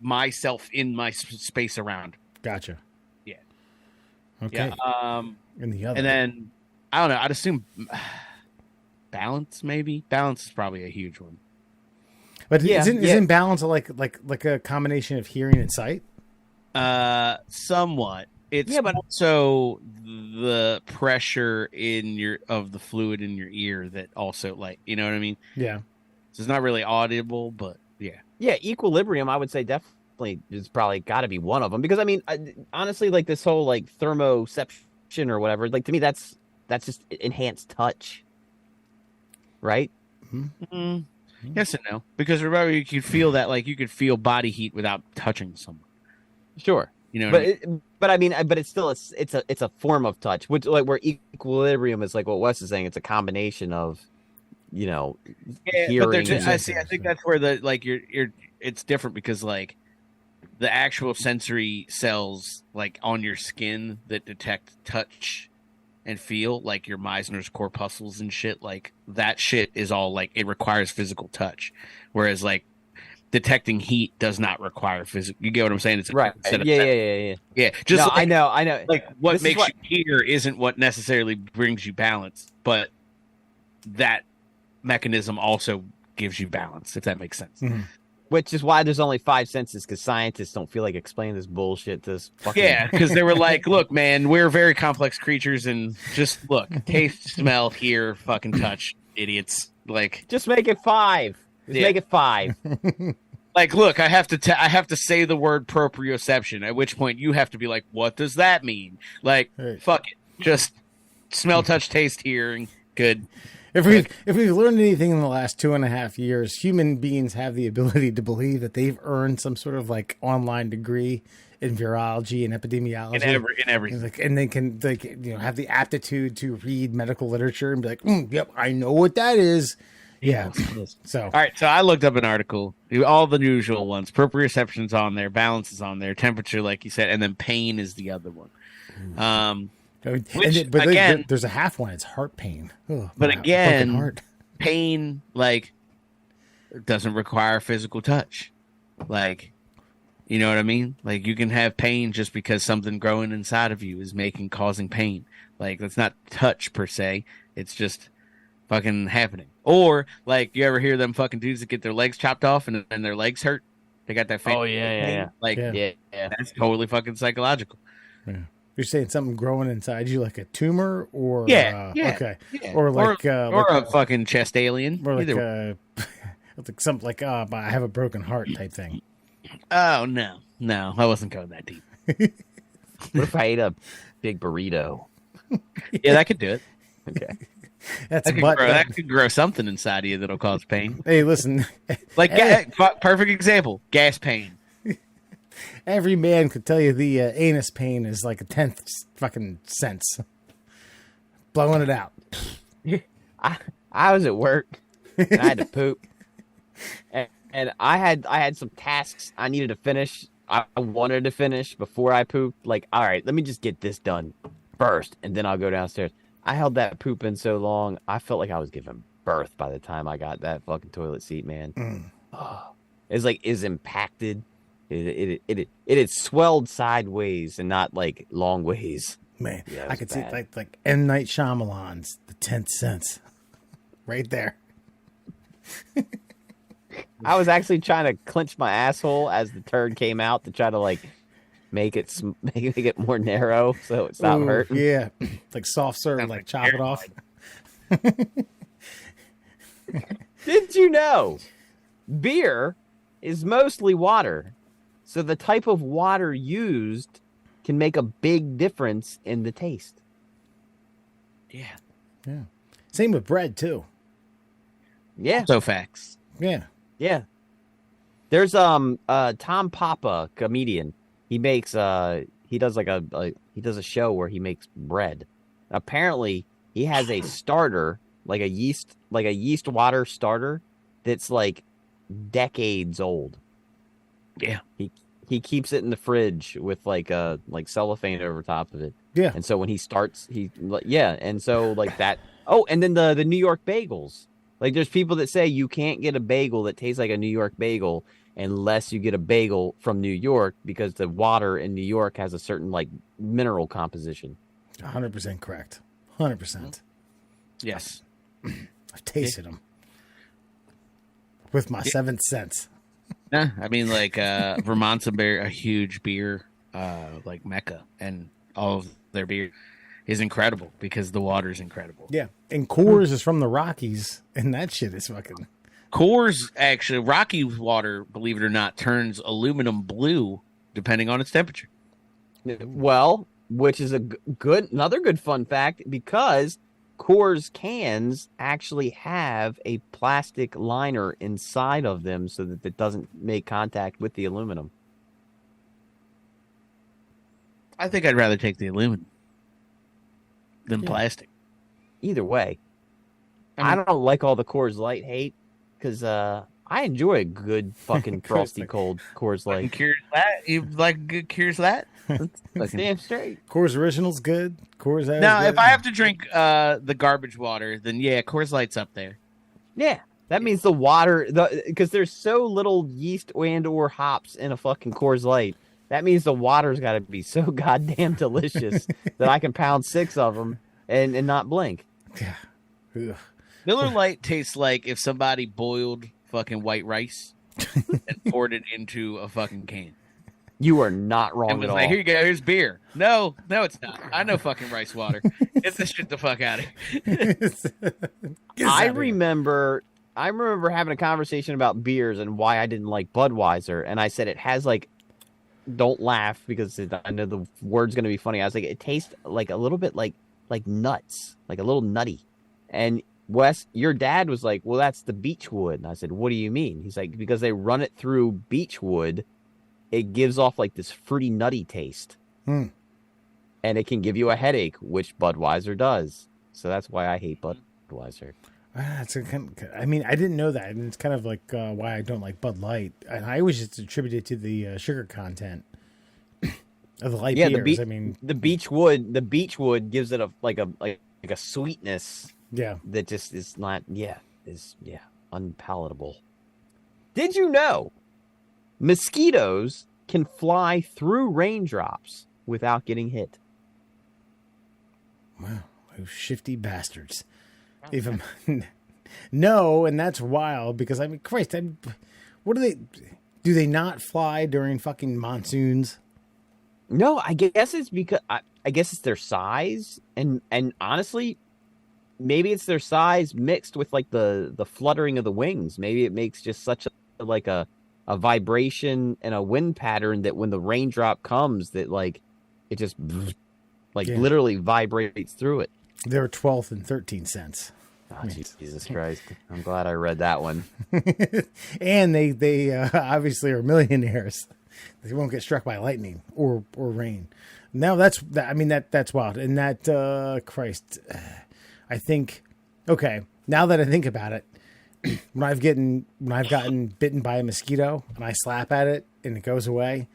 myself in my space around. Gotcha. Yeah. Okay. Yeah. And the other. And then I don't know. I'd assume balance. Maybe balance is probably a huge one. But isn't balance like a combination of hearing and sight? Somewhat. It's but also the pressure of the fluid in your ear that also like, you know what I mean? Yeah. So it's not really audible, but yeah. Yeah, equilibrium, I would say definitely is probably got to be one of them. Because, I mean, honestly, like this whole like thermoception or whatever, like to me, that's just enhanced touch. Right? Mm-hmm. Yes and no. Because remember, you could feel that, like you could feel body heat without touching someone. Sure. You know but I mean, it's still it's a form of touch, which like where equilibrium is like what Wes is saying. It's a combination of, you know, hearing. But I think that's where the like it's different because like the actual sensory cells like on your skin that detect touch and feel, like your Meissner's corpuscles and shit, like that shit is all like it requires physical touch, whereas like detecting heat does not require physical. You get what I'm saying? It's right. Yeah. Just no, like, I know. Like what makes you hear isn't what necessarily brings you balance, but that mechanism also gives you balance, if that makes sense. Mm-hmm. Which is why there's only 5 senses, because scientists don't feel like explaining this bullshit to this fucking... Yeah, because they were like, look, man, we're very complex creatures, and just look, taste, smell, hear, fucking touch, idiots. Like, just make it 5. Make it 5. Like, look, I have to say the word proprioception, at which point you have to be like, what does that mean? Like, fuck it. Just smell, touch, taste, hearing. Good. If we've learned anything in the last 2.5 years, human beings have the ability to believe that they've earned some sort of like online degree in virology and epidemiology, in everything, and they can have the aptitude to read medical literature and be like, yep, I know what that is. Yeah. So all right. So I looked up an article, all the usual ones. Proprioception's on there, balance is on there, temperature, like you said, and then pain is the other one. But there's a half one. It's heart pain. But again, pain like doesn't require physical touch. Like, you know what I mean? Like you can have pain just because something growing inside of you is causing pain. Like that's not touch per se. It's just fucking happening. Or like you ever hear them fucking dudes that get their legs chopped off and their legs hurt? They got that. Oh yeah. Like Yeah. that's totally fucking psychological. Yeah. You're saying something growing inside you, like a tumor, or Yeah. okay, Yeah. or like or a fucking chest alien. or like Either like something like I have a broken heart type thing. Oh no, I wasn't going that deep. What if I ate a big burrito? Yeah, that could do it. Okay. That's That could grow something inside of you that'll cause pain. Hey, listen, Like perfect example, gas pain. every man could tell you the anus pain is like a 10th fucking sense. Blowing it out. I was at work and I had to poop. And I had some tasks I needed to finish. I wanted to finish before I pooped. Like, all right, let me just get this done first, and then I'll go downstairs. I held that poop in so long, I felt like I was giving birth by the time I got that fucking toilet seat, man. Oh, it's impacted. It had swelled sideways and not like long ways. Man, Yeah, it I was could see bad. like M. Night Shyamalan's The 10th Sense. Right there. I was actually trying to clench my asshole as the turd came out to try to like make it more narrow so it stopped Ooh, hurting. Yeah. Like soft serve, like chop it off. Did you know beer is mostly water? So the type of water used can make a big difference in the taste. Yeah. Yeah. Same with bread too. Yeah. So facts. Yeah. Yeah. There's Tom Papa, comedian. He makes he does a show where he makes bread. Apparently, he has a starter, like a yeast water starter that's like decades old. Yeah. He keeps it in the fridge with like cellophane over top of it. Yeah. And so when he starts, and so like that. Oh, and then the New York bagels. Like there's people that say you can't get a bagel that tastes like a New York bagel unless you get a bagel from New York because the water in New York has a certain like mineral composition. 100% correct. 100%. Yes. I've tasted them with my 7th sense. Yeah, I mean, like Vermont's a huge beer like mecca, and all of their beer is incredible because the water's incredible. Yeah. And Coors is from the Rockies, and that shit is fucking... Coors, actually, Rocky water, believe it or not, turns aluminum blue depending on its temperature. Well, which is another good fun fact because Coors cans actually have a plastic liner inside of them so that it doesn't make contact with the aluminum. I think I'd rather take the aluminum than Yeah. plastic. Either way, I I don't like all the Coors Light hate because I enjoy a good fucking frosty cold Coors Fucking Light. cures that? You like good cures that? That's damn straight. Coors Original's good. Coors has Now, good. if I have to drink the garbage water, then yeah, Coors Light's up there. Yeah, that means the water, because there's so little yeast and or hops in a fucking Coors Light. That means the water's got to be so goddamn delicious that I can pound 6 of them and not blink. Yeah. Ugh. Miller Lite tastes like if somebody boiled fucking white rice and poured it into a fucking can. You are not And wrong was at all. like, here you go, here's beer. No, it's not. I know fucking rice water. Get this shit the fuck out of here. Get us I outta here. remember having a conversation about beers and why I didn't like Budweiser, and I said it has like, don't laugh because I know the word's gonna be funny. I was like, it tastes like a little bit like nuts, like a little nutty. And Wes, your dad was like, well, that's the beechwood. And I said, what do you mean? He's like, because they run it through beechwood, it gives off like this fruity nutty taste. Hmm. And it can give you a headache, which Budweiser does. So that's why I hate Budweiser. It's I mean, I didn't know that. And it's kind of like why I don't like Bud Light. And I always just attribute it to the sugar content of the light beers. I mean, the beechwood gives it a sweetness yeah. that just is not, unpalatable. Did you know mosquitoes can fly through raindrops without getting hit? Wow. Those shifty bastards. No, and that's wild because I mean, Christ, what do they not fly during fucking monsoons? No, I guess it's because I guess it's their size, and honestly, maybe it's their size mixed with like the fluttering of the wings. Maybe it makes just such a vibration and a wind pattern that when the raindrop comes, that like it just literally vibrates through it. They're 12th and 13 cents. Oh, Jesus Christ! I'm glad I read that one. And they obviously are millionaires. They won't get struck by lightning or rain. Now that's wild. And that Christ, I think. Okay, now that I think about it, when I've gotten bitten by a mosquito and I slap at it and it goes away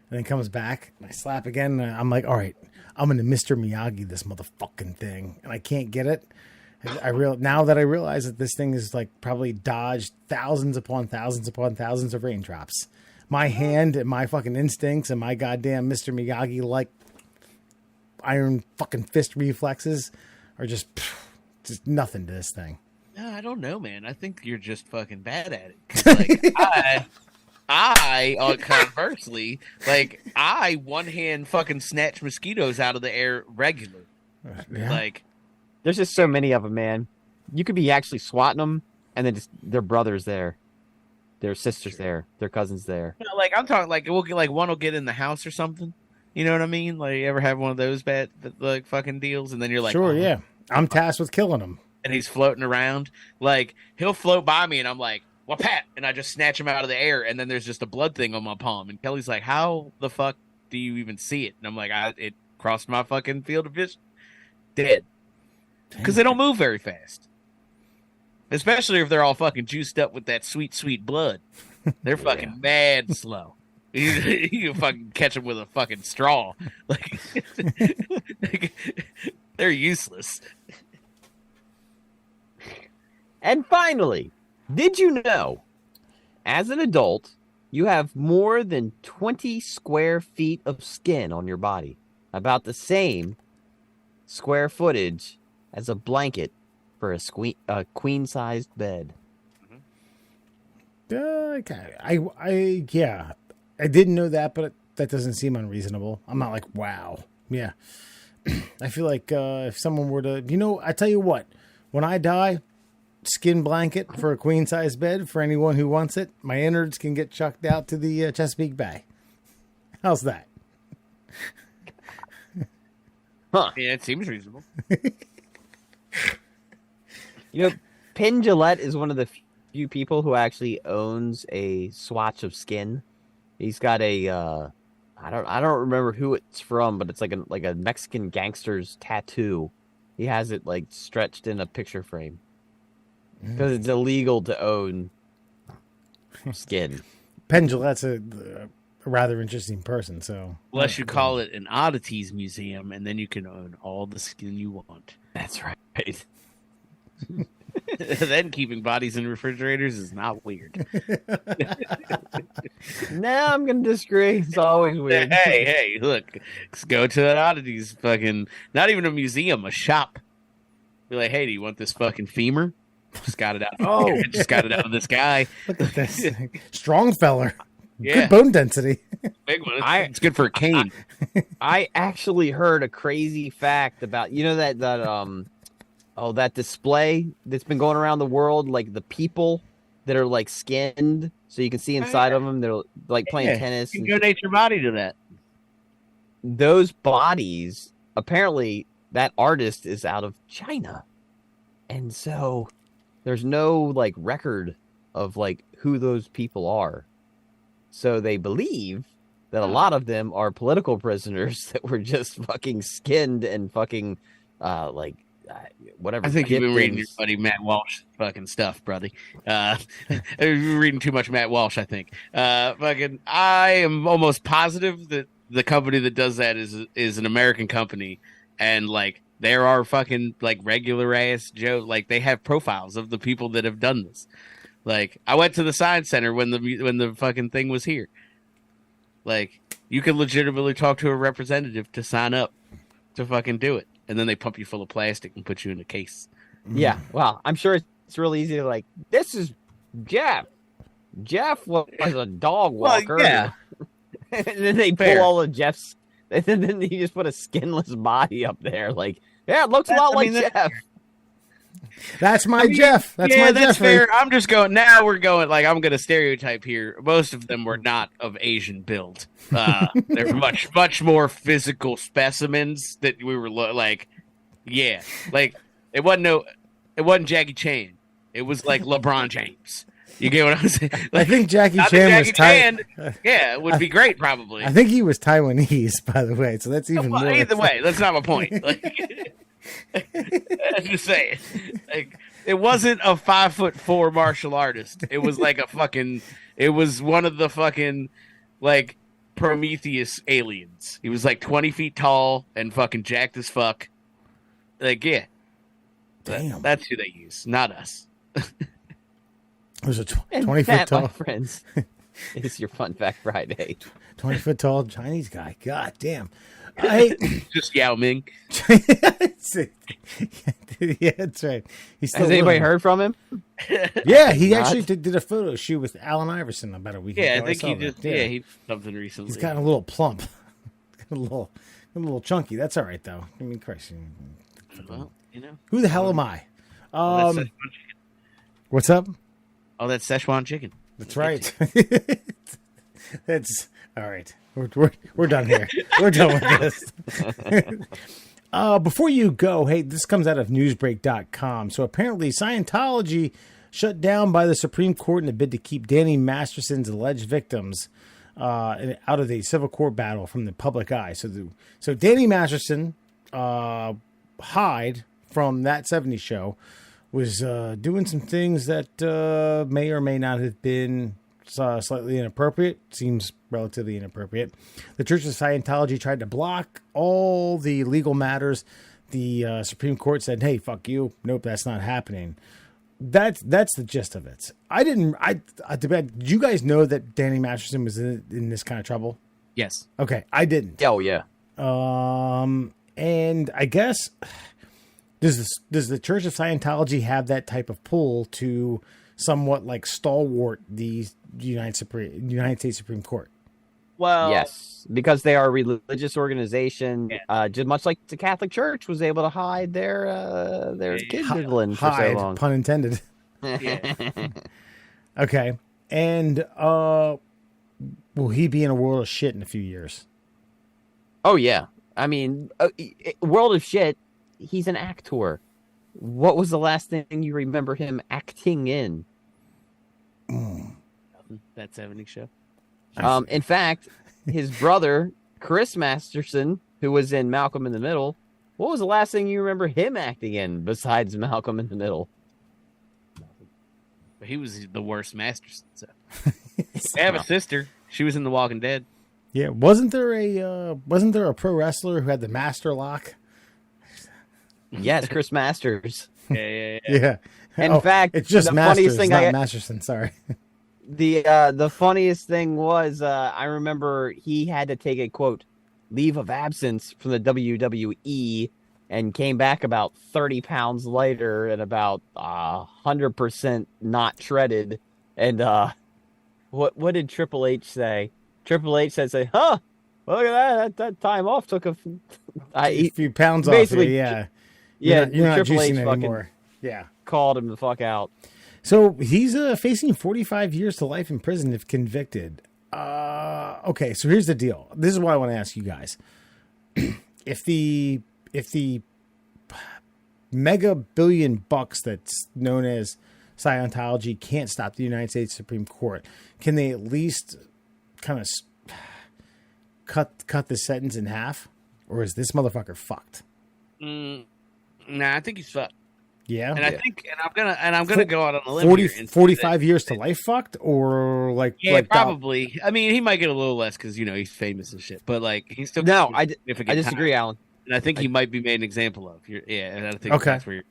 and then comes back and I slap again, and I'm like, all right, I'm gonna Mr. Miyagi this motherfucking thing, and I can't get it. Now that I realize that this thing is like probably dodged thousands upon thousands upon thousands of raindrops. My hand and my fucking instincts and my goddamn Mr. Miyagi like iron fucking fist reflexes are just nothing to this thing. No, I don't know, man. I think you're just fucking bad at it. 'Cause, like, I conversely, like I one hand fucking snatch mosquitoes out of the air regularly. Yeah. Like, There's just so many of them, man. You could be actually swatting them, and then just their brothers there, their sisters there, their cousins there. like I'm talking like we'll get like one will get in the house or something. You know what I mean? Like, you ever have one of those bad like fucking deals, and then you're like, sure, oh. yeah. I'm tasked with killing them. And he's floating around. Like, he'll float by me, and I'm like, well, Pat, and I just snatch him out of the air, and then there's just a blood thing on my palm. And Kelly's like, how the fuck do you even see it? And I'm like, it crossed my fucking field of vision. Dead. Because they don't move very fast. Especially if they're all fucking juiced up with that sweet, sweet blood. They're fucking mad slow. You can fucking catch them with a fucking straw. Like, they're useless. And finally, did you know, as an adult, you have more than 20 square feet of skin on your body? About the same square footage as a blanket for a queen-sized bed. Okay. I didn't know that, but that doesn't seem unreasonable. I'm not like, wow. Yeah. I feel like if someone were to, I tell you what, when I die, skin blanket for a queen-size bed for anyone who wants it. My innards can get chucked out to the Chesapeake Bay. How's that? Huh. Yeah, it seems reasonable. Penn Jillette is one of the few people who actually owns a swatch of skin. He's got a I don't remember who it's from, but it's like a Mexican gangster's tattoo. He has it like stretched in a picture frame because it's illegal to own skin. Penn Jillette's a rather interesting person, so Unless you call it an oddities museum, and then you can own all the skin you want. That's right. Then keeping bodies in refrigerators is not weird. Now I'm gonna disagree. It's always weird. Hey, look, let's go to an oddities fucking, not even a museum, a shop. Be like, hey, do you want this fucking femur? Just got it out. I just got it out of this guy. look at this. Strong feller. Yeah. Good bone density. Big one. It's good for a cane. I actually heard a crazy fact about that display that's been going around the world, like the people that are like skinned, so you can see inside of them. They're like playing tennis. You can donate your body to that. Those bodies, apparently, that artist is out of China, and so there's no like record of like who those people are. So they believe that a lot of them are political prisoners that were just fucking skinned and fucking whatever. I think you've been reading your buddy Matt Walsh fucking stuff, brother. You're reading too much Matt Walsh, I think. I am almost positive that the company that does that is an American company, and like there are fucking like regular ass Joe, like they have profiles of the people that have done this. Like I went to the Science Center when the fucking thing was here. Like you could legitimately talk to a representative to sign up to fucking do it. And then they pump you full of plastic and put you in a case. Yeah, well, I'm sure it's it's really easy to like, this is Jeff. Jeff was a dog walker. Well, yeah. And then they pull Fair. all of Jeff's, and then he just put a skinless body up there. Like, yeah, it looks a lot like Jeff. That's my Jeff. That's my that's Jeffrey. fair. I'm just going. Now we're going. Like I'm going to stereotype here. Most of them were not of Asian build. They're much more physical specimens that we were like. Yeah, like it wasn't Jackie Chan. It was like LeBron James. You get what I'm saying? I think Jackie not Chan that was Chan, yeah, it would be great probably. I think he was Taiwanese, by the way. So that's even Well, more. either way, that's not my point. Like, I'm just saying, like, it wasn't a 5'4" martial artist. It was like it was one of the fucking like Prometheus aliens. He was like 20 feet tall and fucking jacked as fuck. Like, yeah, Damn. that's who they use, not us. It was a And 20 foot that, tall, my friends, is your Fun Fact Friday. 20 foot tall Chinese guy. God damn. Hey, Just Yao Ming. yeah, that's right. He's still Has anybody living. heard from him? Yeah, he Not? actually did a photo shoot with Allen Iverson about a week ago. Yeah, I think saw he that. just he did something recently. He's gotten a little plump, a little chunky. That's all right though. I mean, Christ, Well, you know. who the hell am I? Oh, that's Szechuan chicken. What's up? Oh, that's Szechuan chicken. That's right. That's all right. We're done here. We're done with this. Before you go, hey, this comes out of newsbreak.com. So apparently Scientology shut down by the Supreme Court in a bid to keep Danny Masterson's alleged victims out of the civil court battle from the public eye. So Danny Masterson, Hyde from That 70s Show, was doing some things that may or may not have been slightly inappropriate. Seems relatively inappropriate. The Church of Scientology tried to block all the legal matters. The Supreme Court said, "Hey, fuck you. Nope, that's not happening." That's the gist of it. Did you guys know that Danny Masterson was in this kind of trouble? Yes. Okay, I didn't. Oh, yeah. And I guess does the Church of Scientology have that type of pull to somewhat like stalwart the United States Supreme Court? Well, yes, because they are a religious organization, just much like the Catholic Church was able to hide their kid diddling for so long. Pun intended. Okay, and will he be in a world of shit in a few years? Oh yeah, I mean, world of shit. He's an actor. What was the last thing you remember him acting in? That 70s show. In fact, his brother, Chris Masterson, who was in Malcolm in the Middle, what was the last thing you remember him acting in besides Malcolm in the Middle? But he was the worst Masterson. So. I have a sister. She was in The Walking Dead. Yeah, wasn't there a pro wrestler who had the master lock? Yes, Chris Masters. Yeah. In fact, it's just the Masters, funniest thing not Masterson. Sorry. The funniest thing was I remember he had to take a quote leave of absence from the WWE and came back about 30 pounds later and about 100% not shredded. And what did Triple H say? Triple H said, "Huh? Well, look at that time off took a few pounds off. Yeah. You're not Triple juicing H anymore. Yeah. Called him the fuck out." So he's facing 45 years to life in prison if convicted. Okay, so here's the deal. This is what I want to ask you guys. If the mega billion bucks that's known as Scientology can't stop the United States Supreme Court, can they at least kind of cut the sentence in half? Or is this motherfucker fucked? Nah, I think he's fucked. Yeah. And I think, and I'm gonna go out on a limb here and say 45 that, years to life fucked, or like probably. I mean, he might get a little less because he's famous and shit. But like, he's still I disagree, Alan. And I think he might be made an example of. And I think that's where.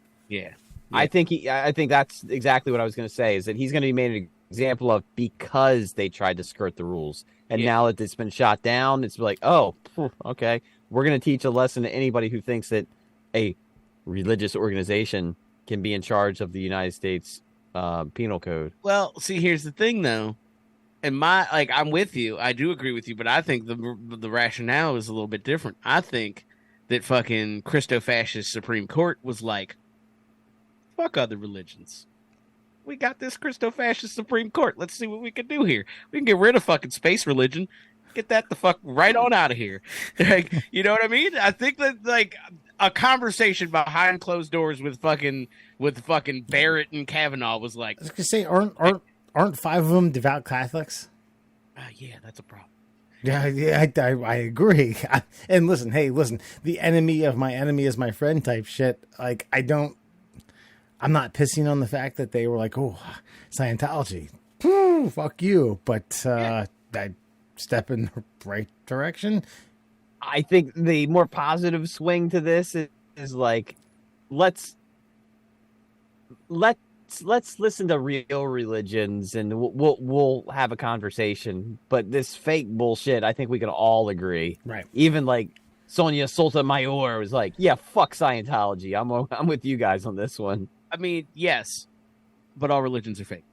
I think that's exactly what I was going to say. Is that he's going to be made an example of because they tried to skirt the rules, and now that it's been shot down, it's like, oh, okay, we're going to teach a lesson to anybody who thinks that a religious organization can be in charge of the United States penal code. Well, see, here's the thing, though. And I'm with you. I do agree with you, but I think the rationale is a little bit different. I think that fucking Christo-fascist Supreme Court was like, fuck other religions. We got this Christo-fascist Supreme Court. Let's see what we can do here. We can get rid of fucking space religion. Get that the fuck right on out of here. Like, you know what I mean? I think that like a conversation behind closed doors with fucking Barrett and Kavanaugh was like, I was gonna say, aren't 5 of them devout Catholics? yeah, that's a problem. Yeah, I agree. And listen, the enemy of my enemy is my friend type shit. Like, I'm not pissing on the fact that they were like, oh, Scientology, fuck you. But I step in the right direction. I think the more positive swing to this is like, let's listen to real religions and we'll have a conversation. But this fake bullshit, I think we can all agree. Right. Even like Sonia Sotomayor was like, yeah, fuck Scientology. I'm with you guys on this one. I mean, yes, but all religions are fake.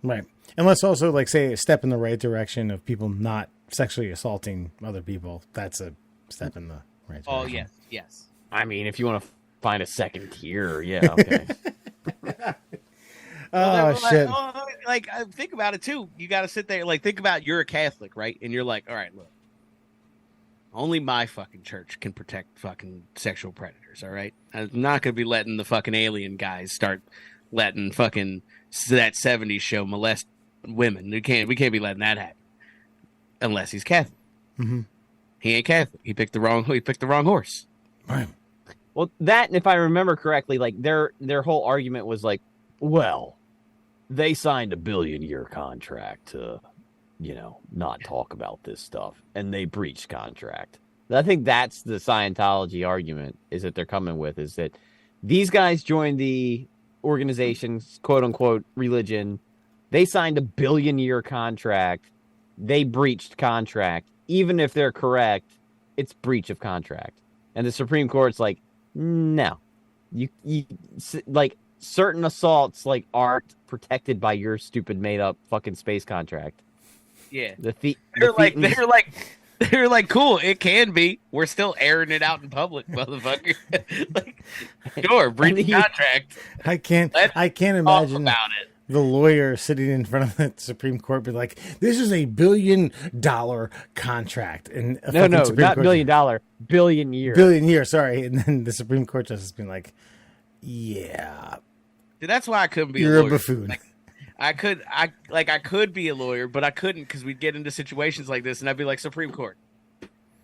Right. And let's also like say a step in the right direction of people not sexually assaulting other people. That's a step in the right direction. Oh, yes. I mean, if you want to find a second tier, yeah, okay. Shit. Think about it too. You got to sit there, like, think about you're a Catholic, right? And you're like, all right, look, only my fucking church can protect fucking sexual predators. All right, I'm not gonna be letting the fucking alien guys start letting fucking that '70s show molest women. We can't be letting that happen unless he's Catholic. Mm-hmm. He ain't Catholic. He picked the wrong horse. Right. Well, that, and if I remember correctly, like their whole argument was like, well, they signed a billion-year contract to, not talk about this stuff, and they breached contract. I think that's the Scientology argument is that they're coming with, is that these guys joined the organization's quote-unquote religion. They signed a billion-year contract. They breached contract. Even if they're correct, it's breach of contract. And the Supreme Court's like, no. You like, certain assaults like aren't protected by your stupid made-up fucking space contract. Yeah. They're like, cool, it can be. We're still airing it out in public, motherfucker. Like, sure, breach the contract. I can't imagine about it. The lawyer sitting in front of the Supreme Court be like, this is $1 billion contract. And no, not $1 billion, billion year. Billion year, sorry. And then the Supreme Court justice being like, yeah. Dude, that's why I couldn't be You're a lawyer. A buffoon. I could be a lawyer, but I couldn't because we'd get into situations like this and I'd be like, Supreme Court,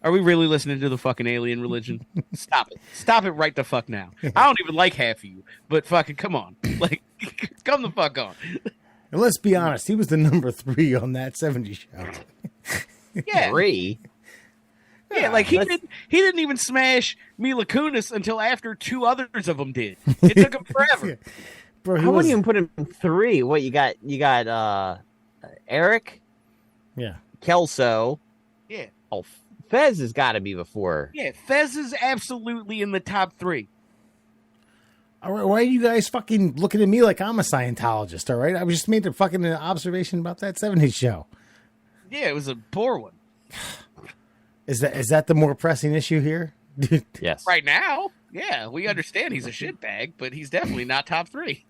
are we really listening to the fucking alien religion? Stop it. Stop it right the fuck now. I don't even like half of you, but fucking come on. Like, come the fuck on. And let's be honest, he was the number 3 on that 70s show. Yeah. 3? Yeah, like he didn't even smash Mila Kunis until after 2 others of them did. It took him forever. Yeah. Bro, I wouldn't even put him in 3. What you got Eric? Yeah. Kelso. Yeah. Oh, Fez has got to be before. Yeah, Fez is absolutely in the top 3. All right, why are you guys fucking looking at me like I'm a Scientologist, all right? I just made a fucking observation about that 70s show. Yeah, it was a poor one. Is that the more pressing issue here? Yes. Right now, yeah, we understand he's a shitbag, but he's definitely not top 3.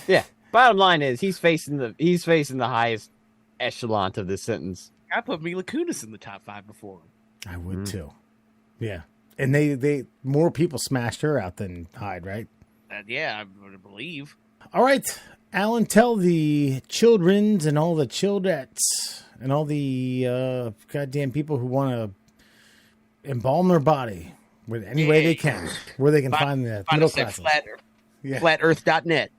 Yeah. Bottom line is he's facing the highest echelon of this sentence. I put Mila Kunis in the top 5 before him. I would too. Yeah. And they more people smashed her out than Hyde, right? Yeah, I would believe. All right, Alan, tell the childrens and all the childettes and all the goddamn people who want to embalm their body with any way they can, where they can find the middle class. Flatearth.net.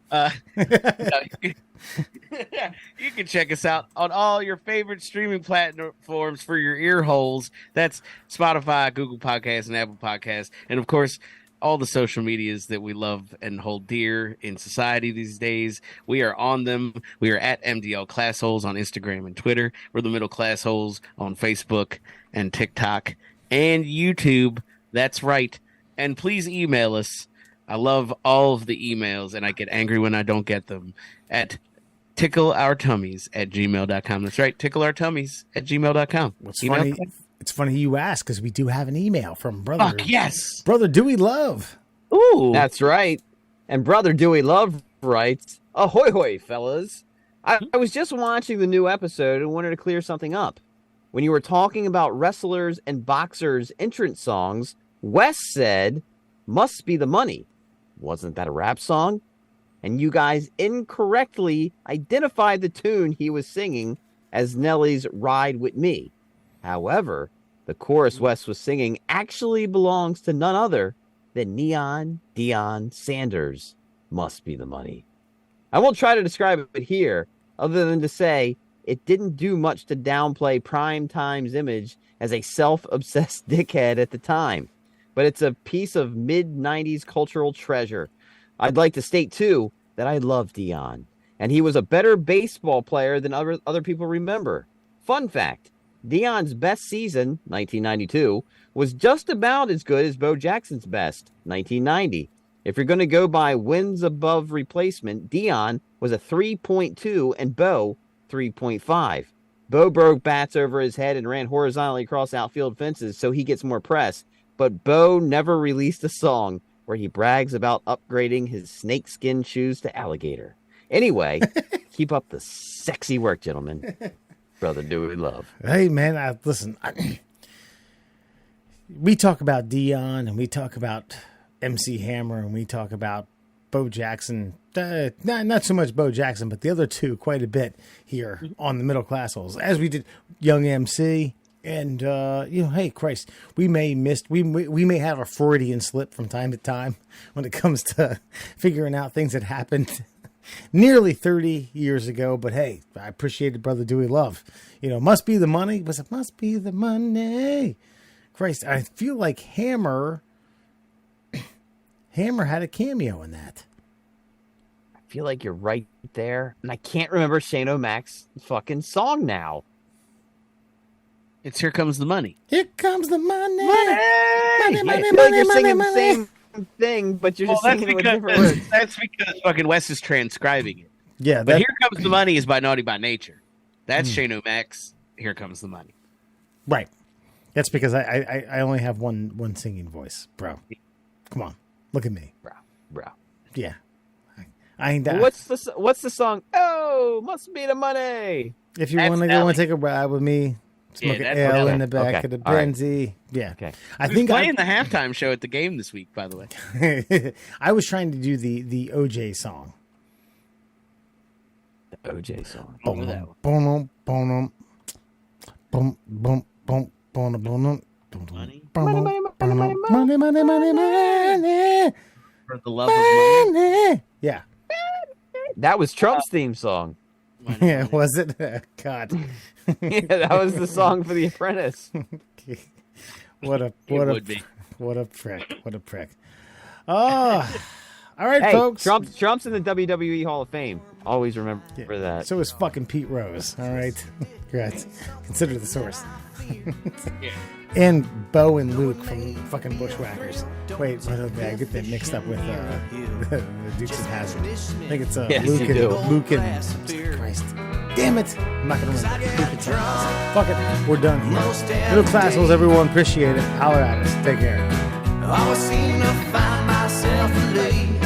You can check us out on all your favorite streaming platforms for your ear holes. That's Spotify, Google Podcasts, and Apple Podcasts. And, of course, all the social medias that we love and hold dear in society these days. We are on them. We are at MDL Classholes on Instagram and Twitter. We're the Middle Classholes on Facebook and TikTok and YouTube. That's right. And please email us. I love all of the emails, and I get angry when I don't get them at tickleourtummies@gmail.com. That's right, tickleourtummies@gmail.com. What's funny? It's funny you ask because we do have an email from brother. Fuck yes, Brother Dewey Love. Ooh, that's right. And Brother Dewey Love writes, "Ahoy hoy, fellas. I was just watching the new episode and wanted to clear something up. When you were talking about wrestlers and boxers' entrance songs, Wes said, 'Must Be the Money.' Wasn't that a rap song? And you guys incorrectly identified the tune he was singing as Nelly's Ride With Me. However, the chorus Wes was singing actually belongs to none other than Neon Deion Sanders. Must Be the Money. I won't try to describe it here, other than to say it didn't do much to downplay Prime Time's image as a self-obsessed dickhead at the time. But it's a piece of mid-90s cultural treasure. I'd like to state, too, that I love Deion, and he was a better baseball player than other people remember. Fun fact, Deion's best season, 1992, was just about as good as Bo Jackson's best, 1990. If you're going to go by wins above replacement, Deion was a 3.2 and Bo 3.5. Bo broke bats over his head and ran horizontally across outfield fences, so he gets more press. But Bo never released a song where he brags about upgrading his snakeskin shoes to alligator. Anyway, keep up the sexy work, gentlemen. Brother Dewey Love. Hey, man, listen. We talk about Deion and we talk about MC Hammer and we talk about Bo Jackson. Not so much Bo Jackson, but the other two quite a bit here on the Middle Classholes, as we did Young MC. And hey, Christ, we may have a Freudian slip from time to time when it comes to figuring out things that happened nearly 30 years ago. But hey, I appreciated Brother Dewey Love. Must Be the Money. Was it Must Be the Money? Christ, I feel like Hammer had a cameo in that. I feel like you're right there, and I can't remember Shane O'Mac's fucking song now. it's Here Comes the Money. Here comes the money. Money! Money, money, I feel like you're money, singing money, the same thing, but you're just singing it with different words. That's because fucking Wes is transcribing it. Yeah, But Here Comes the Money is by Naughty by Nature. That's Shane O'Mac's Here Comes the Money. right. That's because I only have one singing voice, bro. Come on, look at me, Bro. Yeah, I ain't that. What's the song? Oh, must be the money. If you That's want to go Nelly. and take a ride with me, smoke Yeah, an that's ale Nelly. in the back Okay. of the All right. Benzie. Yeah, Okay. I Who's think playing the halftime show at the game this week, by the way. I was trying to do the OJ song. The OJ song. Boom, that one. boom, boom, boom, boom, boom, boom, boom, Money? money, money. For the love of money. Yeah, That was Trump's theme song. yeah. Was it? God, Yeah, that was the song for The Apprentice. what a It what a would be. what a prick! What a prick! Oh, all right, Hey, folks. Trump's in the WWE Hall of Fame. Always remember Yeah. that. So is fucking Pete Rose. All right, congrats. Consider the source. Yeah. And Bo and Luke from fucking Bushwhackers. Wait, I get that mixed up with the Dukes of Hazzard. I think it's Yes, Luke you do. and Luke and Christ. Damn it! I'm not gonna remember. Luke and something else. Fuck it, we're done here. Middle Classholes, everyone, appreciate it. Holler at us. Take care. I always seem to find myself late